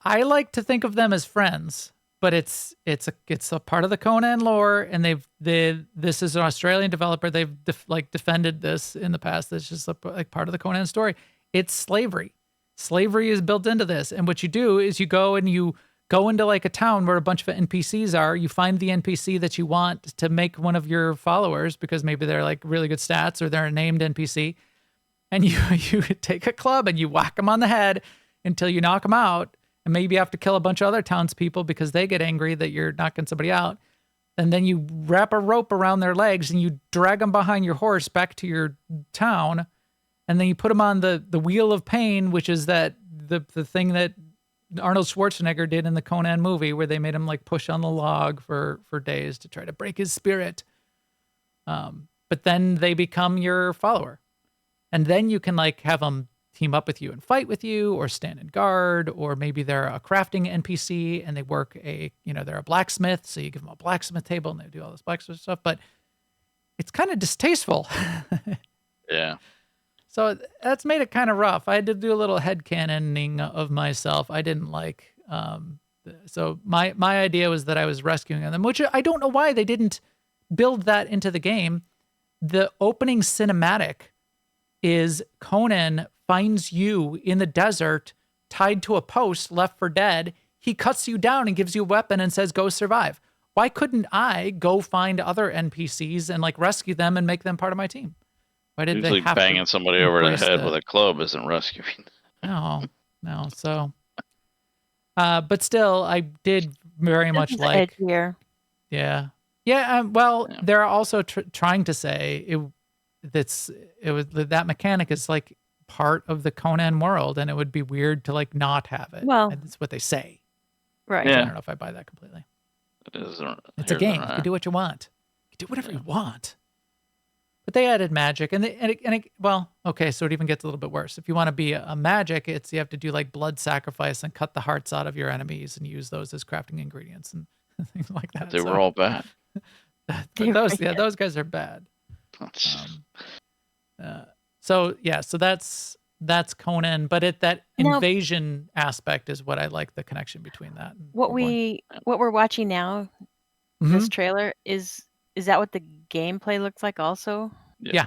I like to think of them as friends, but it's a part of the Conan lore, and this is an Australian developer. They've defended this in the past. It's just like part of the Conan story. It's slavery. Slavery is built into this, and what you do is you go into like a town where a bunch of NPCs are. You find the NPC that you want to make one of your followers, because maybe they're like really good stats or they're a named NPC. And you take a club and you whack them on the head until you knock them out. and maybe you have to kill a bunch of other townspeople because they get angry that you're knocking somebody out. And then you wrap a rope around their legs and you drag them behind your horse back to your town. And then you put them on the wheel of pain, which is the thing that Arnold Schwarzenegger did in the Conan movie, where they made him like push on the log for days to try to break his spirit. But then they become your follower. And then you can like have them team up with you and fight with you, or stand in guard, or maybe they're a crafting NPC and they work they're a blacksmith. So you give them a blacksmith table and they do all this blacksmith stuff, but it's kind of distasteful. Yeah. So that's made it kind of rough. I had to do a little headcanoning of myself. I didn't like, so my idea was that I was rescuing them, which I don't know why they didn't build that into the game. The opening cinematic is Conan finds you in the desert, tied to a post, left for dead. He cuts you down and gives you a weapon and says, go survive. Why couldn't I go find other NPCs and like rescue them and make them part of my team? Why did Usually they have banging to somebody over the embrace head that? with a club isn't rescuing? No. So, but still, I did very much This is like, edgier. yeah. They're also trying to say that mechanic is like part of the Conan world, and it would be weird to like not have it. Well, and that's what they say. Right. I Yeah. don't know if I buy that completely. It is. It's a game. You can do what you want. You can do whatever you want. But they added magic, so it even gets a little bit worse. If you want to be a magic, you have to do like blood sacrifice and cut the hearts out of your enemies and use those as crafting ingredients and things like that. They were all bad. Those guys are bad. So that's Conan, but that invasion aspect is what I like, the connection between that. And What Bloodborne. we're watching now, this trailer, is that what the gameplay looks like also? Yeah.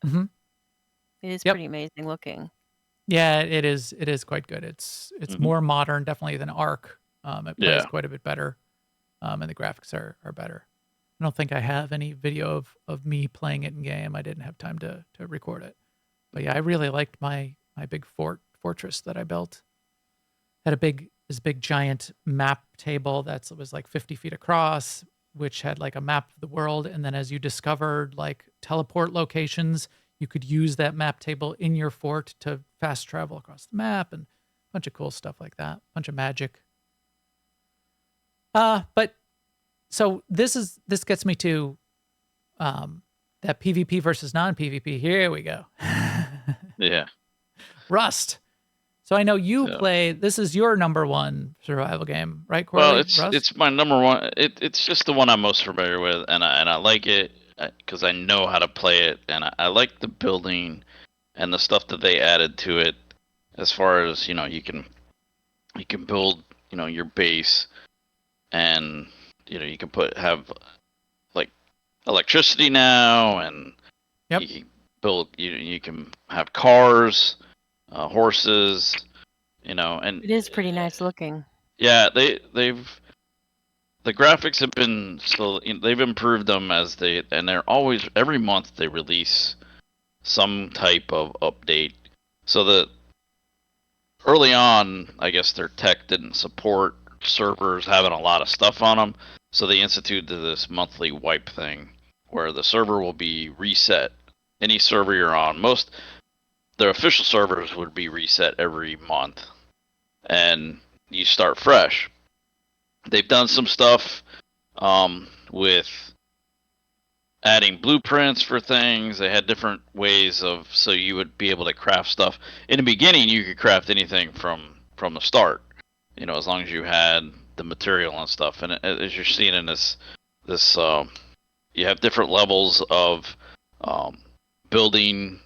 Mm-hmm. It is pretty amazing looking. Yeah, it is. It is quite good. It's more modern, definitely, than ARK. It plays quite a bit better, and the graphics are better. I don't think I have any video of me playing it in game. I didn't have time to record it. But yeah, I really liked my big fortress that I built. Had this big giant map table that was like 50 feet across, which had like a map of the world. And then as you discovered like teleport locations, you could use that map table in your fort to fast travel across the map, and a bunch of cool stuff like that. A bunch of magic. But so this gets me to that PvP versus non-PvP. Here we go. Yeah. Rust. So I know you play. This is your number one survival game, right, Corley? Well, it's my number one. It's just the one I'm most familiar with, and I like it because I know how to play it, and I like the building and the stuff that they added to it. As far as you can build your base, and you can have like electricity now, and you can build. You can have cars. Horses, and it is pretty nice looking. Yeah, the graphics have been they've improved them and they're always, every month they release some type of update. So that early on, I guess their tech didn't support servers having a lot of stuff on them, so they instituted this monthly wipe thing where the server will be reset. Any server you're on, their official servers would be reset every month, and you start fresh. They've done some stuff with adding blueprints for things. They had different ways so you would be able to craft stuff. In the beginning, you could craft anything from the start, as long as you had the material and stuff. And as you're seeing in this you have different levels of building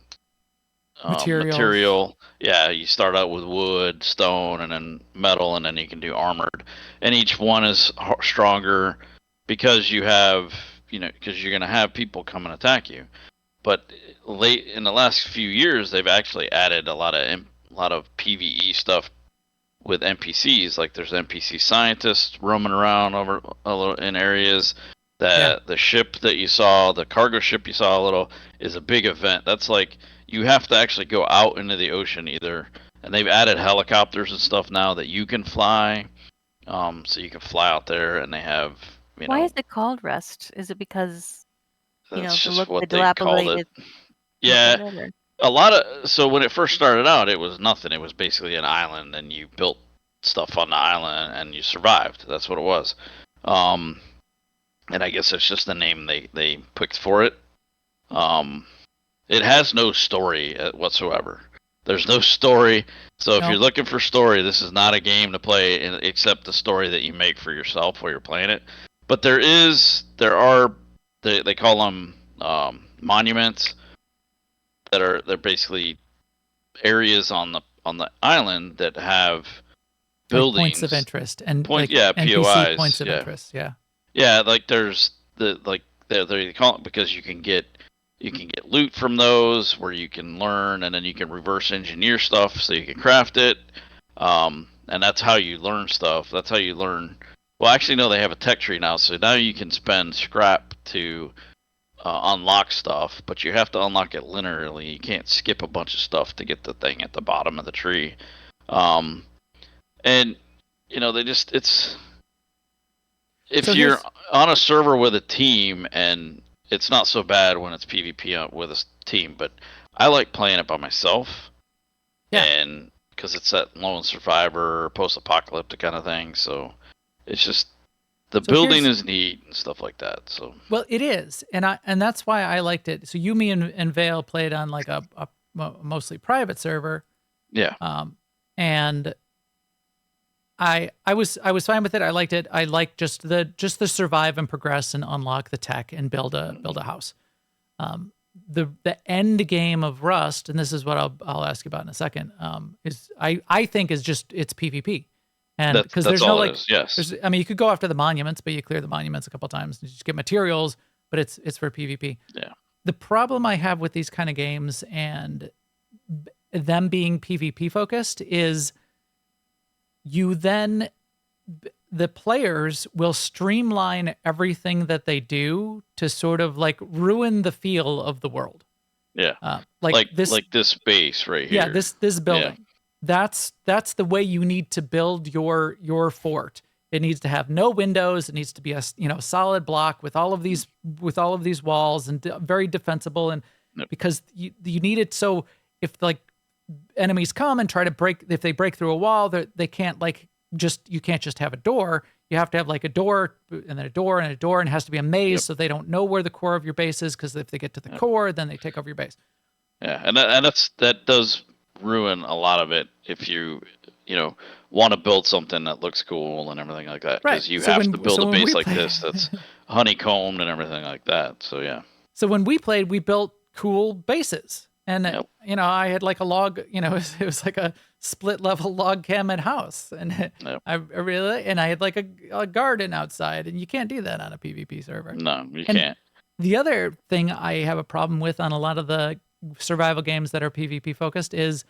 material. Yeah, you start out with wood, stone, and then metal, and then you can do armored. And each one is stronger because you're going to have people come and attack you. But late in the last few years, they've actually added a lot of PvE stuff with NPCs. Like there's NPC scientists roaming around in areas. The ship that you saw, the cargo ship you saw is a big event. That's like, you have to actually go out into the ocean either and they've added helicopters and stuff now that you can fly. So you can fly out there, and they have Why is it called Rust? Is it because that's the just what the they called it. dilapidated Yeah, look of it, or- a lot of so when it first started out, it was nothing. It was basically an island, and you built stuff on the island, and you survived. That's what it was. And I guess that's just the name they picked for it. It has no story whatsoever. There's no story. So if you're looking for story, this is not a game to play except the story that you make for yourself while you're playing it. But there are they call them monuments they're basically areas on the island that have buildings, like points of interest and NPC POIs, points of interest. Yeah, like there's they call it because you can get loot from those where you can learn, and then you can reverse engineer stuff so you can craft it. And that's how you learn stuff. That's how you learn. Well, actually, no, they have a tech tree now, so now you can spend scrap to unlock stuff, but you have to unlock it linearly. You can't skip a bunch of stuff to get the thing at the bottom of the tree. And if you're on a server with a team, and it's not so bad when it's PvP with a team, but I like playing it by myself. Yeah. And because it's that lone survivor, post-apocalyptic kind of thing, so it's just the building is neat and stuff like that. So it is, and that's why I liked it. So me and Vale played on like a mostly private server. Yeah. And I was fine with it. I liked it. I liked just the survive and progress and unlock the tech and build a house. The end game of Rust, and this is what I'll ask you about in a second, is I think is just it's PvP. And because there's no yes. I mean, you could go after the monuments, but you clear the monuments a couple times and you just get materials, but it's for PvP. Yeah. The problem I have with these kind of games and them being PvP focused is the players will streamline everything that they do to sort of like ruin the feel of the world. Yeah. Like this base right here. Yeah, this building. Yeah. That's the way you need to build your fort. It needs to have no windows. It needs to be a solid block with all of these walls and very defensible. And because you need it so if like enemies come and try to if they break through a wall, they can't you can't just have a door. You have to have like a door and then a door and a door, and it has to be a maze so they don't know where the core of your base is, because if they get to the core, then they take over your base. Yeah, and that does ruin a lot of it if you want to build something that looks cool and everything like that, because you have to build a base like this that's honeycombed and everything like that. So yeah. So when we played, we built cool bases, and I had like a log. It was like a split level log cabin house, and I had like a garden outside, and you can't do that on a PvP server. No, you can't. The other thing I have a problem with on a lot of the survival games that are PvP focused is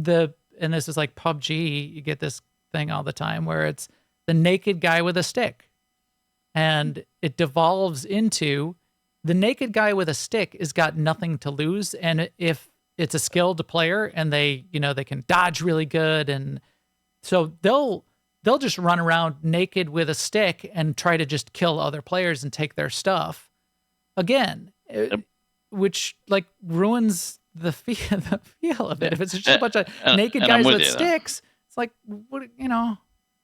and this is like PUBG, you get this thing all the time where it's the naked guy with a stick, and it devolves into the naked guy with a stick has got nothing to lose. And if it's a skilled player and they can dodge really good, and so they'll just run around naked with a stick and try to just kill other players and take their stuff again. Which like ruins the feel of it. If it's just a bunch of naked guys with sticks, it's like, what,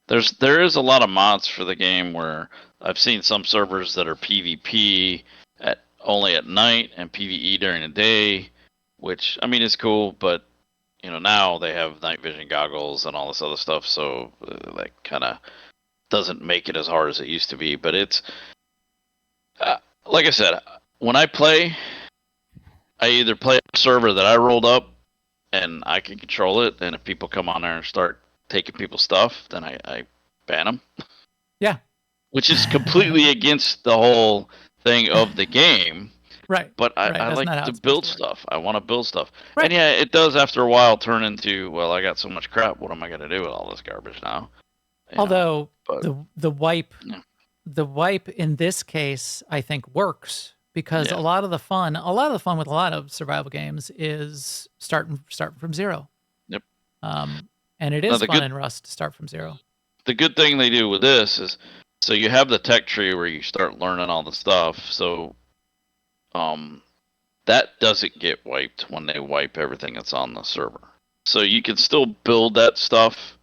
There is a lot of mods for the game where I've seen some servers that are PvP only at night and PvE during the day, which I mean is cool, but now they have night vision goggles and all this other stuff, so that kind of doesn't make it as hard as it used to be. But it's like I said, when I play, I either play a server that I rolled up and I can control it, and if people come on there and start taking people's stuff, then I ban them. Yeah. Which is completely against the whole thing of the game. Right. But I like to build stuff. I want to build stuff. Right. And yeah, it does after a while turn into, well, I got so much crap, what am I going to do with all this garbage now? Although the wipe in this case, I think works. Because a lot of the fun with a lot of survival games is starting from zero. Yep. And it is fun in Rust to start from zero. The good thing they do with this is, so you have the tech tree where you start learning all the stuff. So, that doesn't get wiped when they wipe everything that's on the server. So you can still build that stuff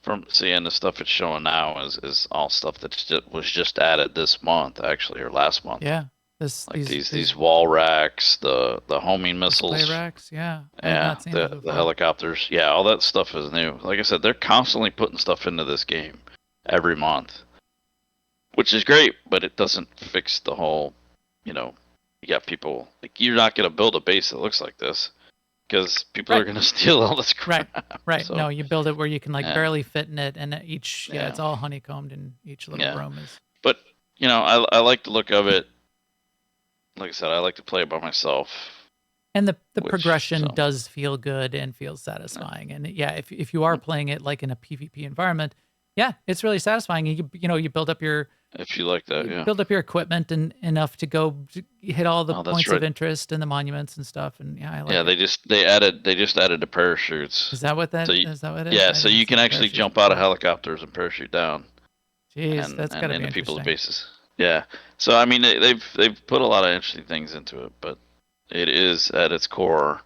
from, and the stuff it's showing now is all stuff that was just added this month, actually, or last month. Yeah. These wall racks, the homing missiles, display racks, yeah. The helicopters, yeah, all that stuff is new. Like I said, they're constantly putting stuff into this game every month, which is great, but it doesn't fix the whole, you got people, like, you're not going to build a base that looks like this because people are going to steal all this crap. Right. So, no, you build it where you can barely fit in it, and it's all honeycombed, and each little room is. But I like the look of it. Like I said, I like to play it by myself. And the progression does feel good and feels satisfying. And if you are playing it like in a PvP environment, it's really satisfying. And you build up your build up your equipment and enough to go hit all the points of interest and the monuments and stuff. And I like it. They just added the parachutes. Is that what that is? That what it is? Yeah, so you can actually jump out of helicopters and parachute down. Jeez, that's gotta be into interesting. People's bases. Yeah, so I mean they've put a lot of interesting things into it, but it is at its core,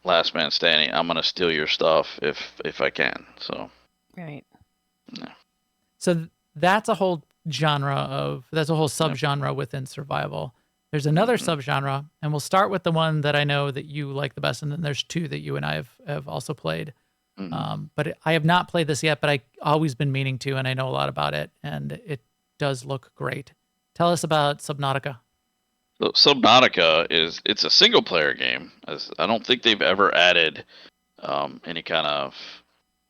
last man standing. I'm gonna steal your stuff if I can. So right. Yeah. So that's a whole subgenre within survival. There's another subgenre, and we'll start with the one that I know that you like the best, and then there's two that you and I have also played. But I have not played this yet, but I always been meaning to, and I know a lot about it, and it does look great. Tell us about Subnautica. So Subnautica it's a single player game. I don't think they've ever added any kind of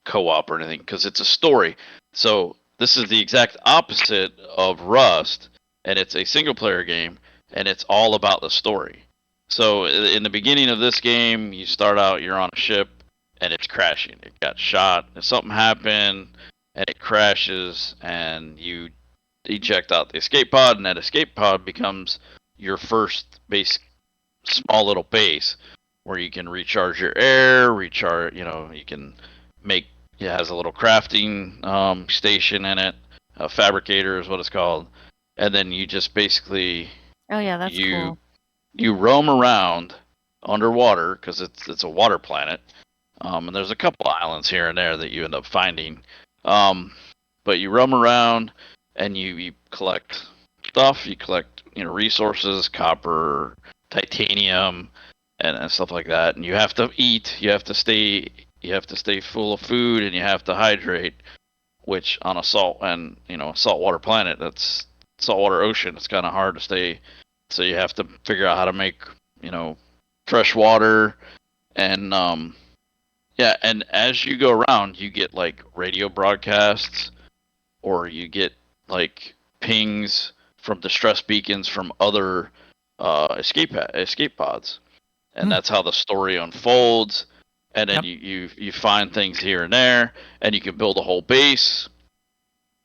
co-op or anything because it's a story. So this is the exact opposite of Rust, and it's a single player game, and it's all about the story. So in the beginning of this game, you start out, you're on a ship, and it's crashing. It got shot. Something happened, and it crashes, and you eject out the escape pod, and that escape pod becomes your first small little base where you can recharge your air, you can make, it has a little crafting station in it, a fabricator is what it's called, and then you just basically that's cool. You roam around underwater because it's a water planet, and there's a couple islands here and there that you end up finding, but you roam around and you collect stuff. You collect resources, copper, titanium, and stuff like that. And you have to eat. You have to stay full of food, and you have to hydrate. Which on a saltwater planet, that's saltwater ocean, it's kind of hard to stay. So you have to figure out how to make fresh water, and and as you go around, you get like radio broadcasts, or you get like pings from distress beacons from other escape pods, and that's how the story unfolds. And then you find things here and there, and you can build a whole base.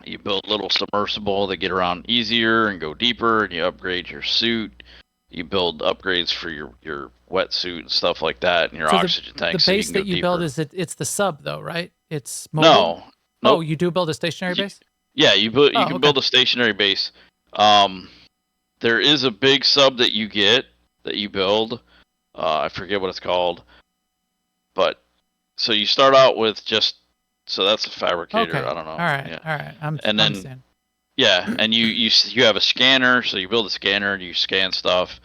You build a little submersible that get around easier and go deeper, and you upgrade your suit. You build upgrades for your wetsuit and stuff like that, and your oxygen tank. The base that you build it's the sub though, right? It's mobile? No. Oh, you do build a stationary base? Yeah, you can build a stationary base. There is a big sub that you build. I forget what it's called, but so you start out with so that's a fabricator. Okay. I don't know. All right. Understand. Yeah, and you have a scanner, so you build a scanner and you scan stuff,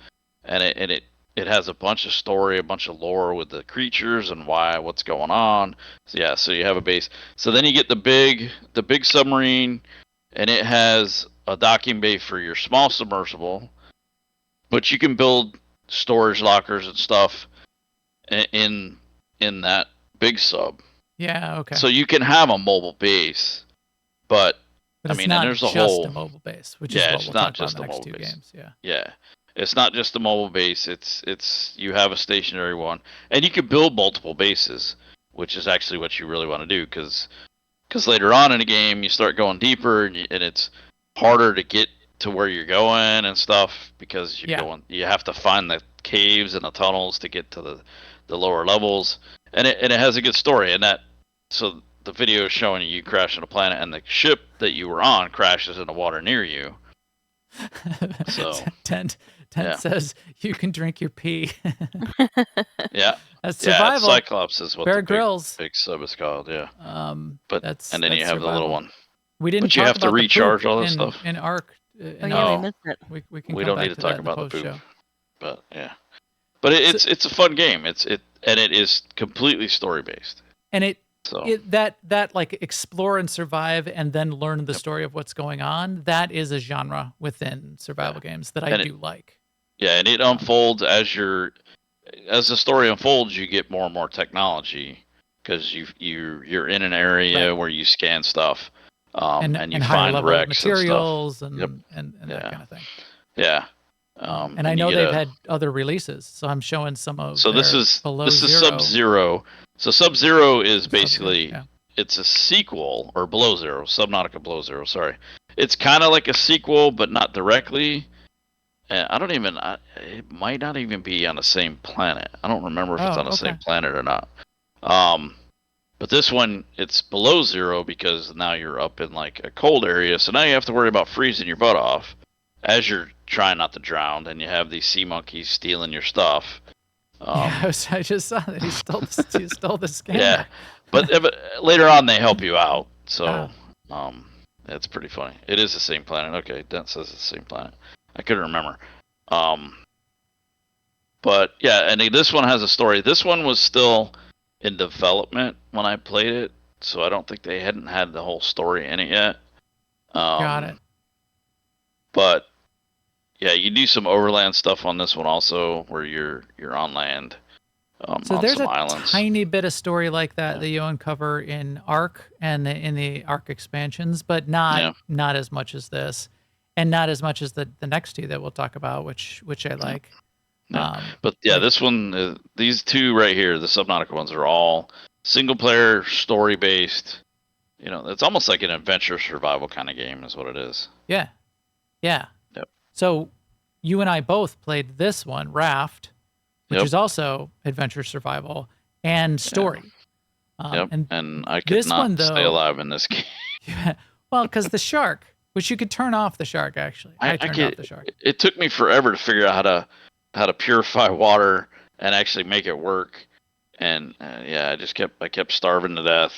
and it has a bunch of story, a bunch of lore with the creatures and what's going on. So you have a base. So then you get the big submarine, and it has a docking bay for your small submersible, but you can build storage lockers and stuff in that big sub. Yeah, okay. So you can have a mobile base, but I it's mean, not and there's just a mobile base, which is what we'll talk about in the next two games. Yeah, it's not just a mobile base. It's you have a stationary one, and you can build multiple bases, which is actually what you really want to do, because later on in the game you start going deeper, and it's harder to get to where you're going and stuff because you have to find the caves and the tunnels to get to the lower levels, and it has a good story. And so the video is showing you crash on a planet, and the ship that you were on crashes in the water near you. So Tent says you can drink your pee. Yeah. That's survival. Cyclops is what Bear the Grylls. big sub is called. Yeah. But and then you have survival. the little one. We didn't. But you talk have to about the recharge poop all this in, stuff. in ARK. Oh yeah, we missed it. We can. We come don't back need to that talk in the about the poop. post-show. But yeah. But it's a fun game. And it is completely story based. And So that like explore and survive and then learn the story of what's going on. That is a genre within survival games that I do like. Yeah, and it unfolds as the story unfolds. You get more and more technology because you're in an area where you scan stuff, and you higher find level wrecks materials and and stuff. that kind of thing. Yeah. And I know they've had other releases, so I'm showing some of. So this is Sub-Zero. Sub-Zero. So Sub-Zero is basically it's a sequel, or Below Zero, Subnautica Below Zero. Sorry, it's kind of like a sequel, but not directly. And it might not even be on the same planet. I don't remember if it's on the same planet or not. But this one, it's Below Zero because now you're up in like a cold area, so now you have to worry about freezing your butt off as you're trying not to drown, and you have these sea monkeys stealing your stuff. I just saw that he stole the scanner. Yeah, but later on they help you out, so it's pretty funny. It is the same planet. Okay, Dent says it's the same planet. I couldn't remember. But yeah, and this one has a story. This one was still in development when I played it, so I don't think they hadn't had the whole story in it yet. Got it. But yeah, you do some overland stuff on this one also, where you're on land. So on there's some a islands. tiny bit of story like that you uncover in ARK and in the ARK expansions, but not as much as this, and not as much as the next two that we'll talk about, which I like. But yeah, this one, these two right here, the Subnautica ones, are all single player, story based. It's almost like an adventure survival kind of game, is what it is. Yeah. Yep. So you and I both played this one, Raft, which is also adventure survival and story. And I could not stay alive in this game. Well, because the shark, which you could turn off the shark, actually. I turned off the shark. It took me forever to figure out how to purify water and actually make it work. And I kept starving to death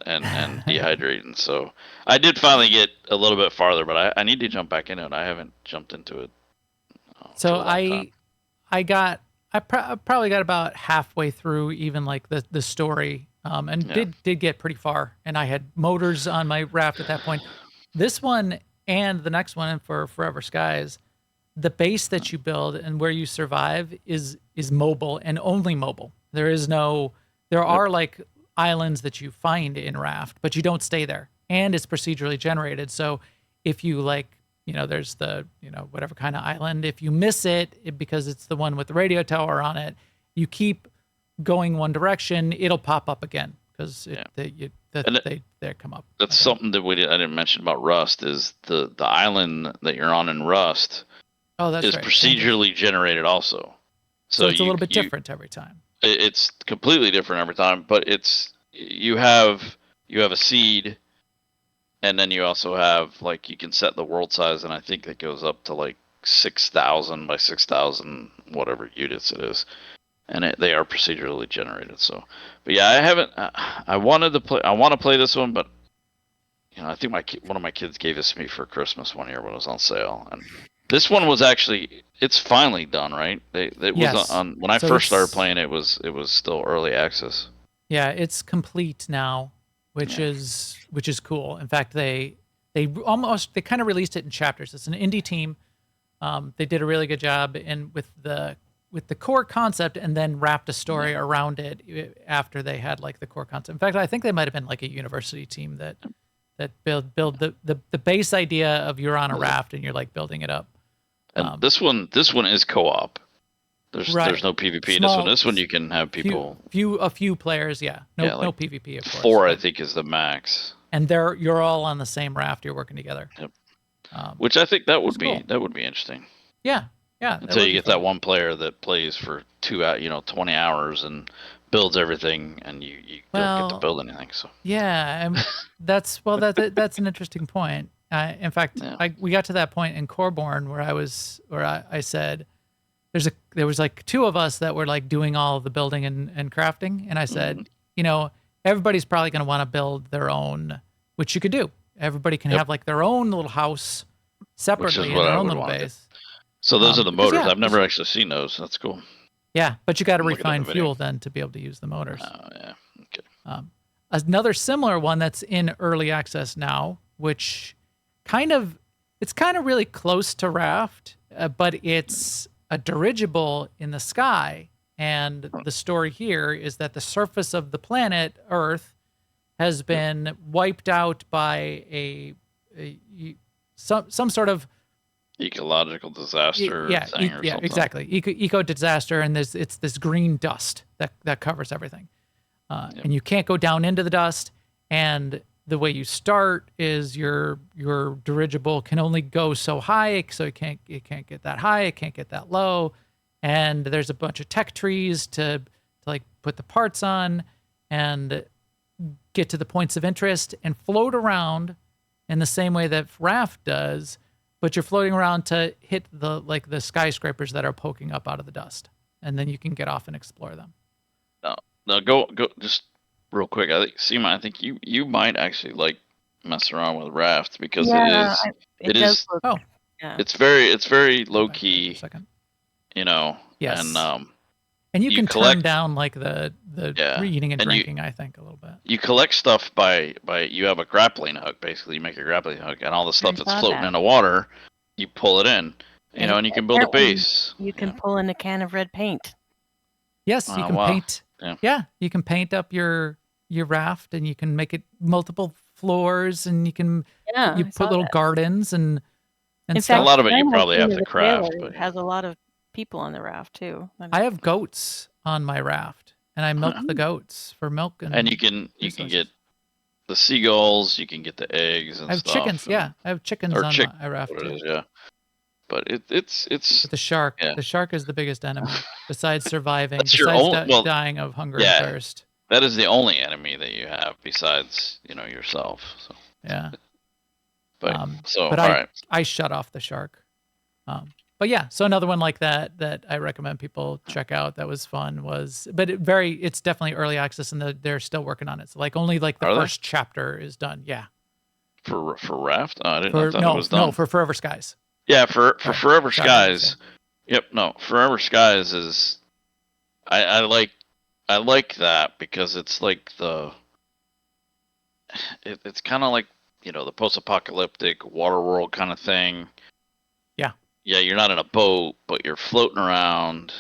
and dehydrating. So I did finally get a little bit farther, but I need to jump back into it. I haven't jumped into it. So I probably got about halfway through even like the story, and did get pretty far, and I had motors on my raft at that point. This one and the next one for Forever Skies, the base that you build and where you survive is mobile and only mobile. There are like islands that you find in Raft, but you don't stay there, and it's procedurally generated. So if you there's the, whatever kind of island, if you miss it because it's the one with the radio tower on it, you keep going one direction, it'll pop up again because they come up. That's something that I didn't mention about Rust is the island that you're on in Rust. Oh, that's is right. procedurally generated also. So it's a little bit different every time. It's completely different every time, but you have a seed, and then you also have you can set the world size, and I think it goes up to like 6,000 by 6,000 whatever units it is, and they are procedurally generated. So, but yeah, I haven't. I want to play this one, but I think one of my kids gave this to me for Christmas one year when it was on sale, and this one was it's finally done, right? Was on when I first started playing. It was still early access. Yeah, it's complete now, which is cool. In fact, they kind of released it in chapters. It's an indie team. They did a really good job with the core concept, and then wrapped a story around it after they had like the core concept. In fact, I think they might have been like a university team that build the base idea of you're on a raft and you're like building it up. And this one is co-op. There's no PvP. This one you can have people. A few players, no PvP. Of course, 4 I think is the max. And you're all on the same raft. You're working together. Yep. Which I think that would be interesting. Yeah. Until you get that one player that plays for 20 hours and builds everything, and you don't get to build anything. So yeah, and that's that's an interesting point. In fact, we got to that point in Corborn where I said there was like two of us that were like doing all of the building and crafting, and I said, everybody's probably going to want to build their own, which you could do. Everybody can have like their own little house separately in their own little base. So those are the motors. I've never actually seen those. That's cool. Yeah, but you got to refine fuel then to be able to use the motors. Oh, yeah. Okay. Another similar one that's in early access now, which it's kind of really close to Raft, but it's a dirigible in the sky. And the story here is that the surface of the planet Earth has been wiped out by some sort of ecological disaster. Exactly. Eco disaster, and it's this green dust that covers everything, and you can't go down into the dust. And the way you start is your dirigible can only go so high, so it can't get that high, it can't get that low, and there's a bunch of tech trees to like put the parts on and get to the points of interest and float around in the same way that Raft does. But you're floating around to hit the skyscrapers that are poking up out of the dust, and then you can get off and explore them. No, go just real quick. I think Sema, you might actually like mess around with Raft because it is. It's very low key. Yes. And you can turn down like the eating and drinking. I think a little bit. You collect stuff by you have a grappling hook. Basically, you make a grappling hook, and all the stuff that's floating in the water, you pull it in. And you can build a base. You can pull in a can of red paint. Yes, you can paint. Yeah, you can paint up your raft, and you can make it multiple floors, and you can put little gardens and in stuff. fact, a lot of it you probably have to craft. But it has a lot of people on the raft too. I have goats on my raft, and I milk the goats for milk. And you can get the seagulls, you can get the eggs and stuff. I have chickens. Yeah, I have chickens on my raft too. Yeah, but it's but the shark. Yeah. The shark is the biggest enemy besides surviving. Dying of hunger and thirst. That is the only enemy that you have besides yourself. So yeah. But all right. right. I shut off the shark. But yeah, so another one like that I recommend people check out. That was fun. It's definitely early access, and they're still working on it. So like only like the first chapter is done. Yeah. For Raft, I didn't know that was done. No, for Forever Skies. Yeah, for Forever Skies. Yep. No, Forever Skies is. I like that because it's like it's kind of like the post-apocalyptic water world kind of thing. Yeah, you're not in a boat, but you're floating around,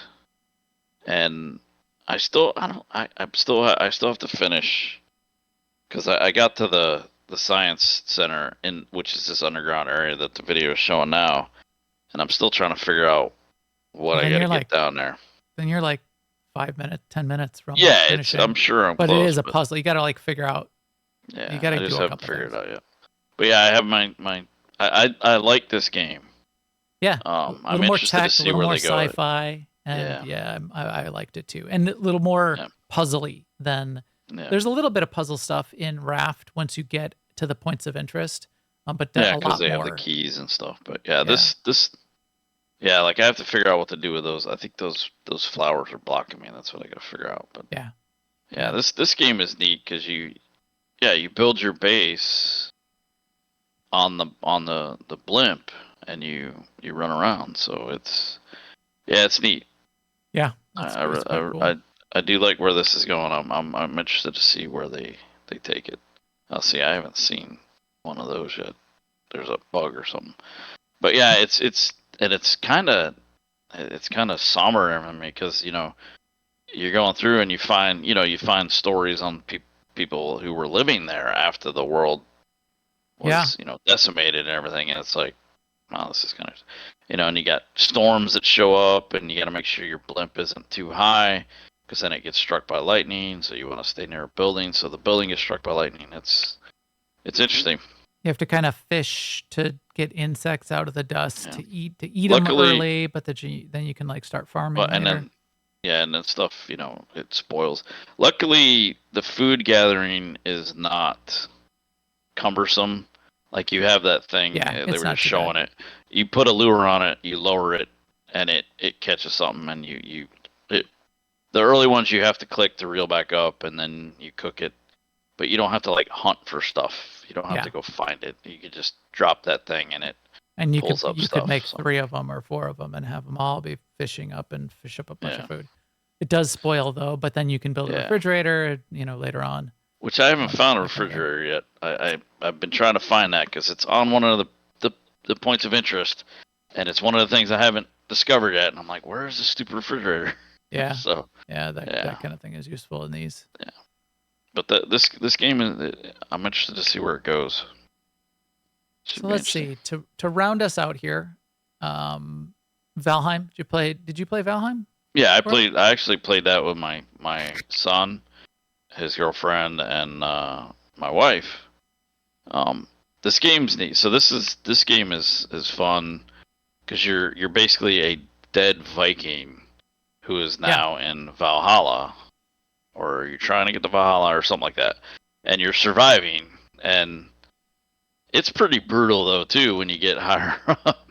and I still have to finish because I got to the science center which is this underground area that the video is showing now, and I'm still trying to figure out what I got to get down there. Then you're like 5 minutes, 10 minutes from finishing. I'm sure I'm but close, it is a puzzle. You got to like figure out. Yeah, you got to do a couple figured things. Out yet. But yeah, I have I like this game. Yeah, I'm a little more interested tech, to see a little where more they go. Sci-fi, and I liked it too, and a little more puzzly than. Yeah. There's a little bit of puzzle stuff in Raft once you get to the points of interest, but then a lot more. because they have the keys and stuff. But this like I have to figure out what to do with those. I think those flowers are blocking me. That's what I got to figure out. But yeah, this game is neat because you build your base on the blimp. And you run around, so it's neat. Yeah, I do like where this is going. I'm interested to see where they take it. I'll see. I haven't seen one of those yet. There's a bug or something, but yeah, it's kind of somber in me because you're going through and you find stories on people who were living there after the world was decimated and everything, and it's like. Wow, this is kind of, and you got storms that show up, and you got to make sure your blimp isn't too high, because then it gets struck by lightning. So you want to stay near a building, so the building gets struck by lightning. It's interesting. You have to kind of fish to get insects out of the dust to eat them early, but then you can like start farming. Yeah, and then stuff, it spoils. Luckily, the food gathering is not cumbersome. Like you have that thing, Yeah, they it's were not just too showing bad. it. You put a lure on it, you lower it, and it catches something, and the early ones you have to click to reel back up, and then you cook it. But you don't have to like hunt for stuff. You don't have Yeah. to go find it. You could just drop that thing, and it And you pulls could up you stuff. could make so. 3 of them or 4 of them and have them all be fishing up and fish up a bunch Yeah. of food. It does spoil though, but then you can build a Yeah. refrigerator, later on. Which I haven't found a that kind of thing. refrigerator yet. I've been trying to find that because it's on one of the points of interest, and it's one of the things I haven't discovered yet. And I'm like, where is this stupid refrigerator? Yeah. So That kind of thing is useful in these. yeah, but this game is, I'm interested to see where it goes. Should So be let's see. To round us out here, Valheim. Did you play Valheim? Yeah, I actually played that with my son, his girlfriend, and my wife. This game's neat. So this game is fun because you're basically a dead Viking who is now in Valhalla, or you're trying to get to Valhalla or something like that, and you're surviving. And it's pretty brutal though too when you get higher up.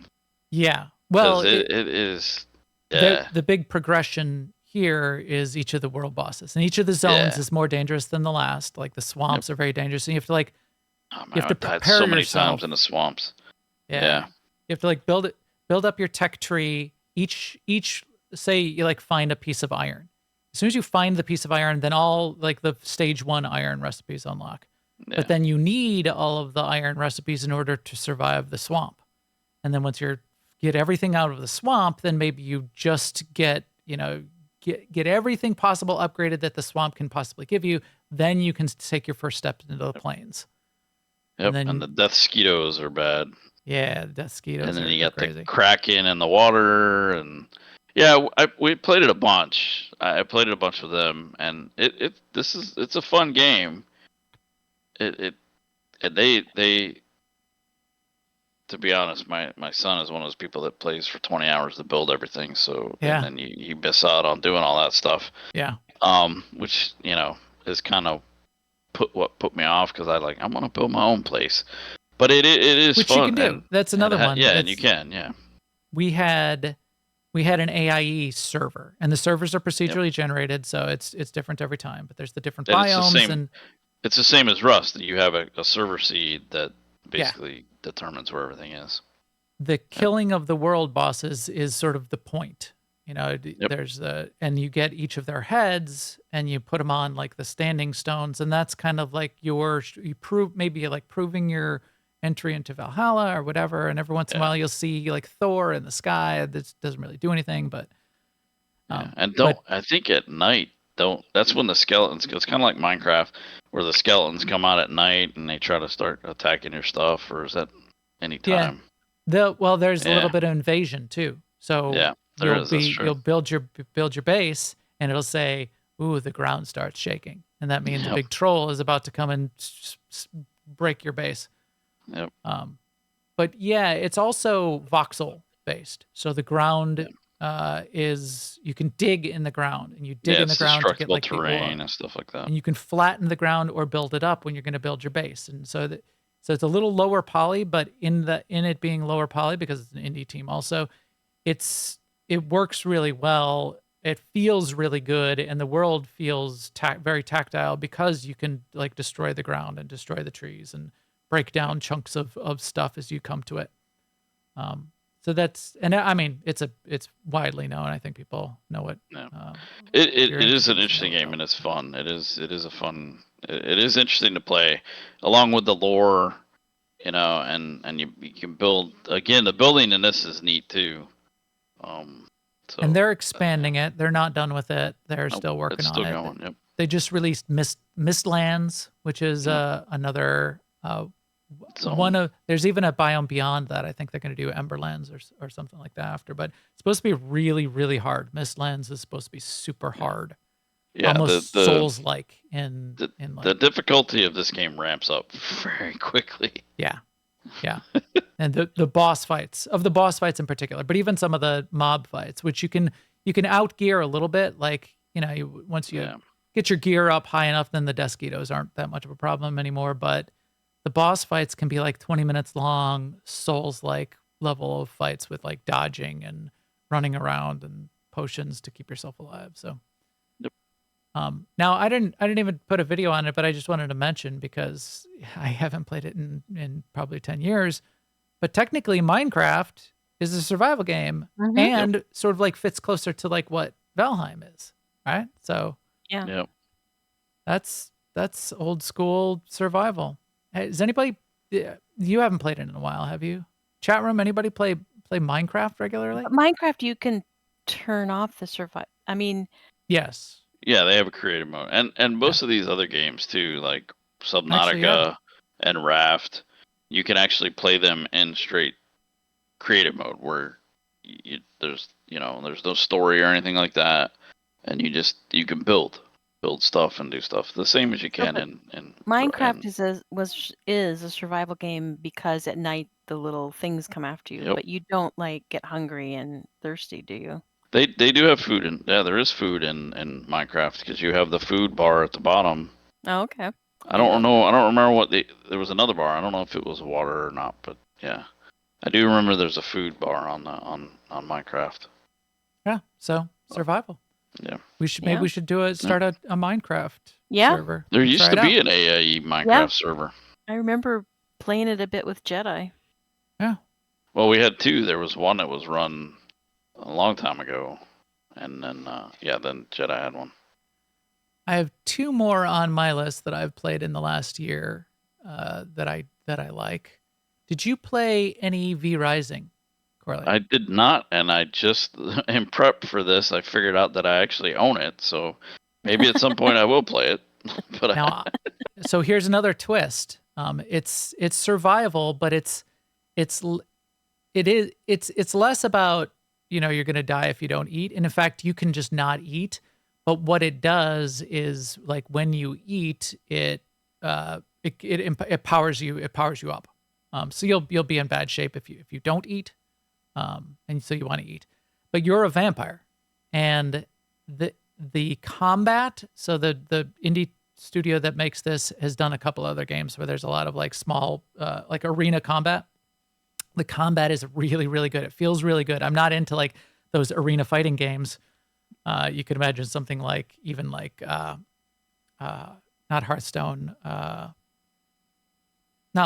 Yeah. Well, it is. Yeah. The big progression here is each of the world bosses, and each of the zones is more dangerous than the last. Like the swamps are very dangerous, and you have to you have to died prepare so many yourself. times in the swamps. Yeah. You have to build up your tech tree. Each say you find a piece of iron. As soon as you find the piece of iron, then all the stage 1 iron recipes unlock. Yeah. But then you need all of the iron recipes in order to survive the swamp. And then once you get everything out of the swamp, then maybe you just get everything possible upgraded that the swamp can possibly give you. Then you can take your first step into the plains. Yep, And, and the death skeetos are bad. Yeah, the death skeetos. And then you got crazy. the kraken in the water, and we played it a bunch. I played it a bunch with them, and it's a fun game. And they to be honest, my son is one of those people that plays for 20 hours to build everything. So and then you miss out on doing all that stuff. Yeah. Which is kind of put me off because I want to build my own place. But it is which fun. You can do. That's another one. Yeah, and you can. Yeah. We had an AIE server, and the servers are procedurally generated, so it's different every time. But there's the different biomes, it's the same as Rust. That you have a server seed that basically determines where everything is. The killing of the world bosses is sort of the point. There's and you get each of their heads and you put them on the standing stones, and that's kind of proving your entry into Valhalla or whatever. And every once in a while you'll see Thor in the sky. That doesn't really do anything, but I think at night that's when the skeletons. It's kind of like Minecraft, where the skeletons come out at night and they try to start attacking your stuff. Or is that any time? There's a little bit of invasion too. So you'll build your base, and it'll say, "Ooh, the ground starts shaking," and that means a big troll is about to come and break your base. Yep. But it's also voxel based. So the ground is, you can dig in the ground, and you dig in the ground to get terrain and stuff like that. And you can flatten the ground or build it up when you're going to build your base. And so it's a little lower poly, but in it being lower poly because it's an indie team also, it works really well. It feels really good, and the world feels very tactile because you can destroy the ground and destroy the trees and break down chunks of stuff as you come to it. So it's widely known. I think people know it. Yeah. It is an interesting game, and it's fun. It is interesting to play, along with the lore, and you can build. Again, the building in this is neat too. And they're expanding it. They're not done with it. They're still working on it. Going, yep. They just released Mistlands, which is another there's even a biome beyond that. I think they're going to do Emberlands or something like that after, but it's supposed to be really, really hard. Mistlands is supposed to be super hard. Yeah, almost Souls-like the difficulty of this game ramps up very quickly. Yeah. And the boss fights in particular, but even some of the mob fights, which you can You can outgear a little bit, like, once you get your gear up high enough, then the Deskitos aren't that much of a problem anymore. But the boss fights can be like 20 minutes long, Souls-like level of fights with like dodging and running around and potions to keep yourself alive. So, now I didn't even put a video on it, but I just wanted to mention because I haven't played it in probably 10 years. But technically, Minecraft is a survival game and sort of like fits closer to like what Valheim is, right? So that's old school survival. Hey, does anybody? You haven't played it in a while, have you? Chat room, anybody play Minecraft regularly? Minecraft, you can turn off the survival. I mean, yes. Yeah, they have a creative mode, and most of these other games too, like Subnautica and Raft, you can actually play them in straight creative mode where there's no story or anything like that, and you can build stuff and do stuff the same as you can in Minecraft is a survival game because at night the little things come after you, but you don't like get hungry and thirsty, do you? They do have food there is food in Minecraft because you have the food bar at the bottom. Oh, okay. I don't know. I don't remember there was another bar. I don't know if it was water or not, but yeah, I do remember there's a food bar on Minecraft. Yeah. So survival. Yeah. We should start a Minecraft server. There used to be an AIE Minecraft server. I remember playing it a bit with Jedi. Yeah. Well, we had two. There was one that was run a long time ago, and then then Jedi had one. I have two more on my list that I've played in the last year that I like. Did you play any V Rising, Corley? I did not, and I just in prep for this, I figured out that I actually own it. So maybe at some point I will play it. But now, so here's another twist. It's survival, but it's less about you're going to die if you don't eat. And in fact, you can just not eat. But what it does is, like, when you eat, it powers you. It powers you up. So you'll be in bad shape if you don't eat. And so you want to eat. But you're a vampire, and the combat. So the indie studio that makes this has done a couple other games where there's a lot of like small like arena combat. The combat is really, really good. It feels really good. I'm not into like those arena fighting games. You could imagine something like even like not Hearthstone, not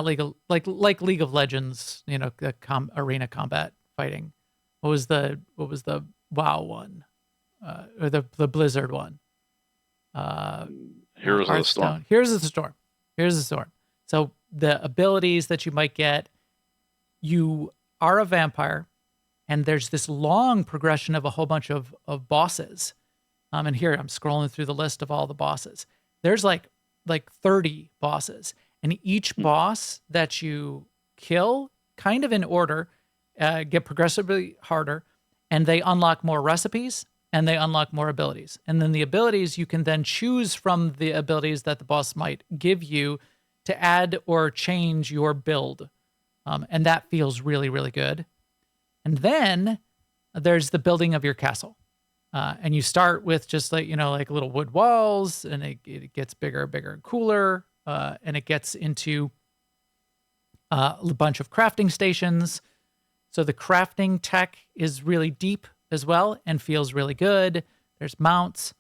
League of League of Legends. The arena combat fighting. What was the WoW one, or the Blizzard one? Heroes of the Storm. Heroes of the Storm. So the abilities that you might get. You are a vampire, and there's this long progression of a whole bunch of bosses. And here I'm scrolling through the list of all the bosses. There's like 30 bosses, and each boss that you kill, kind of in order, get progressively harder, and they unlock more recipes, and they unlock more abilities. And then the abilities, you can then choose from the abilities that the boss might give you to add or change your build. And that feels really, really good. And then there's the building of your castle. And you start with just like little wood walls, and it gets bigger and cooler. And it gets into a bunch of crafting stations. So the crafting tech is really deep as well and feels really good. There's mounts.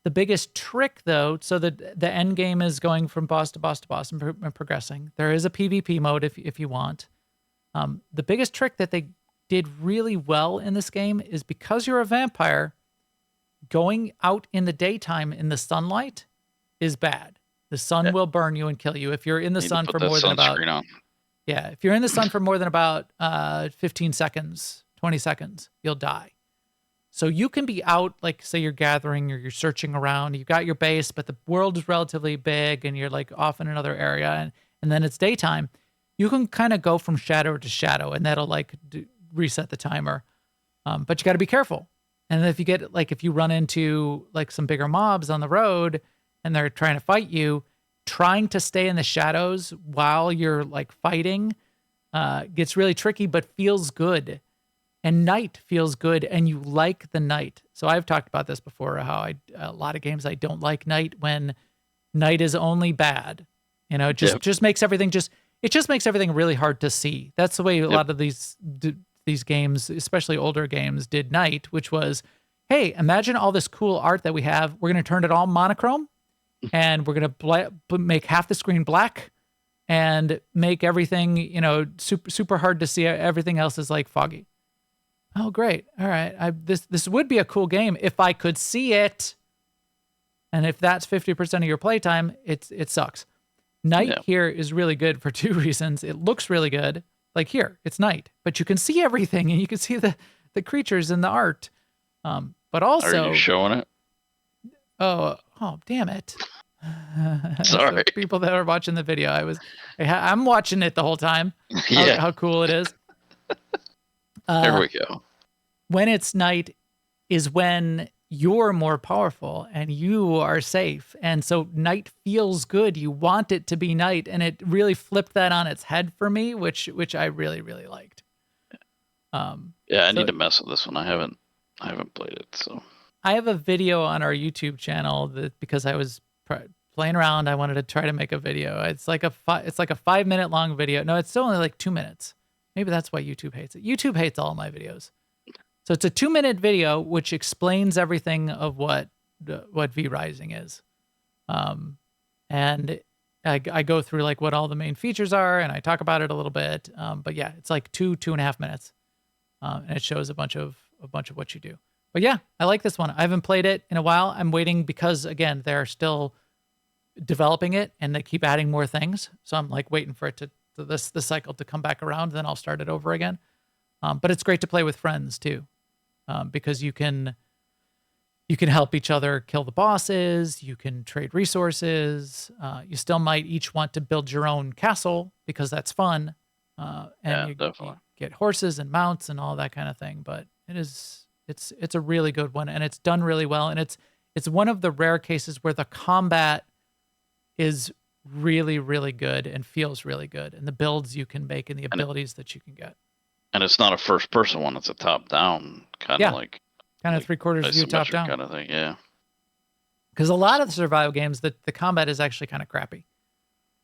The biggest trick, though, so the end game is going from boss to boss to boss and progressing. There is a PvP mode if you want. The biggest trick that they did really well in this game is because you're a vampire, going out in the daytime in the sunlight is bad. The sun will burn you and kill you if you're in the sun for more than about if you're in the sun for more than about 15 seconds, 20 seconds, you'll die. So you can be out, like, say you're gathering or you're searching around, you've got your base, but the world is relatively big and you're like off in another area, and then it's daytime. You can kind of go from shadow to shadow, and that'll like reset the timer. But you got to be careful. And if you run into like some bigger mobs on the road and they're trying to fight you, trying to stay in the shadows while you're like fighting gets really tricky, but feels good. and night feels good, and you like the night. So I've talked about this before, how a lot of games I don't like night, when night is only bad. You know, it just makes everything makes everything really hard to see. That's the way a lot of these games, especially older games, did night, which was, hey, imagine all this cool art that we have. We're going to turn it all monochrome, and we're going to make half the screen black and make everything, you know, super hard to see. Everything else is like foggy. Oh, great. All right. This would be a cool game if I could see it. And if that's 50% of your playtime, it sucks. Night here is really good for two reasons. It looks really good. Like here, it's night, but you can see everything, and you can see the creatures and the art. But also, are you showing it? Oh, damn it! Sorry, so people that are watching the video, I'm watching it the whole time. How cool it is. There we go. When it's night is when you're more powerful and you are safe. And so night feels good. You want it to be night. And it really flipped that on its head for me, which I really, really liked. I need to mess with this one. I haven't played it. So I have a video on our YouTube channel because I was playing around. I wanted to try to make a video. It's like a 5-minute long video. No, it's still only like 2 minutes. Maybe that's why YouTube hates it. YouTube hates all my videos. So it's a 2-minute video which explains everything of what V-Rising is. And I go through like what all the main features are, and I talk about it a little bit. But yeah, it's like 2.5 minutes. And it shows a bunch of what you do. But yeah, I like this one. I haven't played it in a while. I'm waiting because, again, they're still developing it and they keep adding more things. So I'm like waiting for it this cycle to come back around, then I'll start it over again. But it's great to play with friends too, because you can help each other kill the bosses. You can trade resources. You still might each want to build your own castle because that's fun. And you get horses and mounts and all that kind of thing. But it's a really good one, and it's done really well. And it's one of the rare cases where the combat is really, really good and feels really good, and the builds you can make and the abilities that you can get. And it's not a first-person one; it's a top-down kind of like three-quarters view, top-down kind of thing. Yeah, because a lot of the survival games, the combat is actually kind of crappy.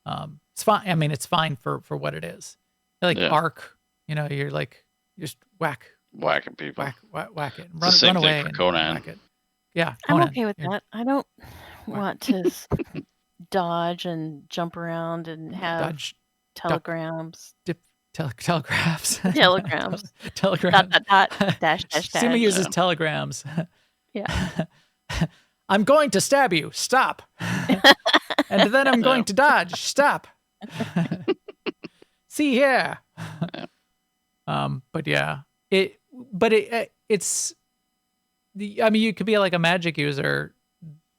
It's fine. I mean, it's fine for what it is. Like ARK, you're like just whacking people, whack it, run away, for Conan. Whack it. Yeah, Conan. I'm okay with that. I don't want to dodge and jump around and have telegrams. Telegraphs. Telegrams. Telegrams. Dash. Sema uses telegrams. Yeah. I'm going to stab you. Stop. And then I'm going to dodge. Stop. See here. But yeah, it's you could be like a magic user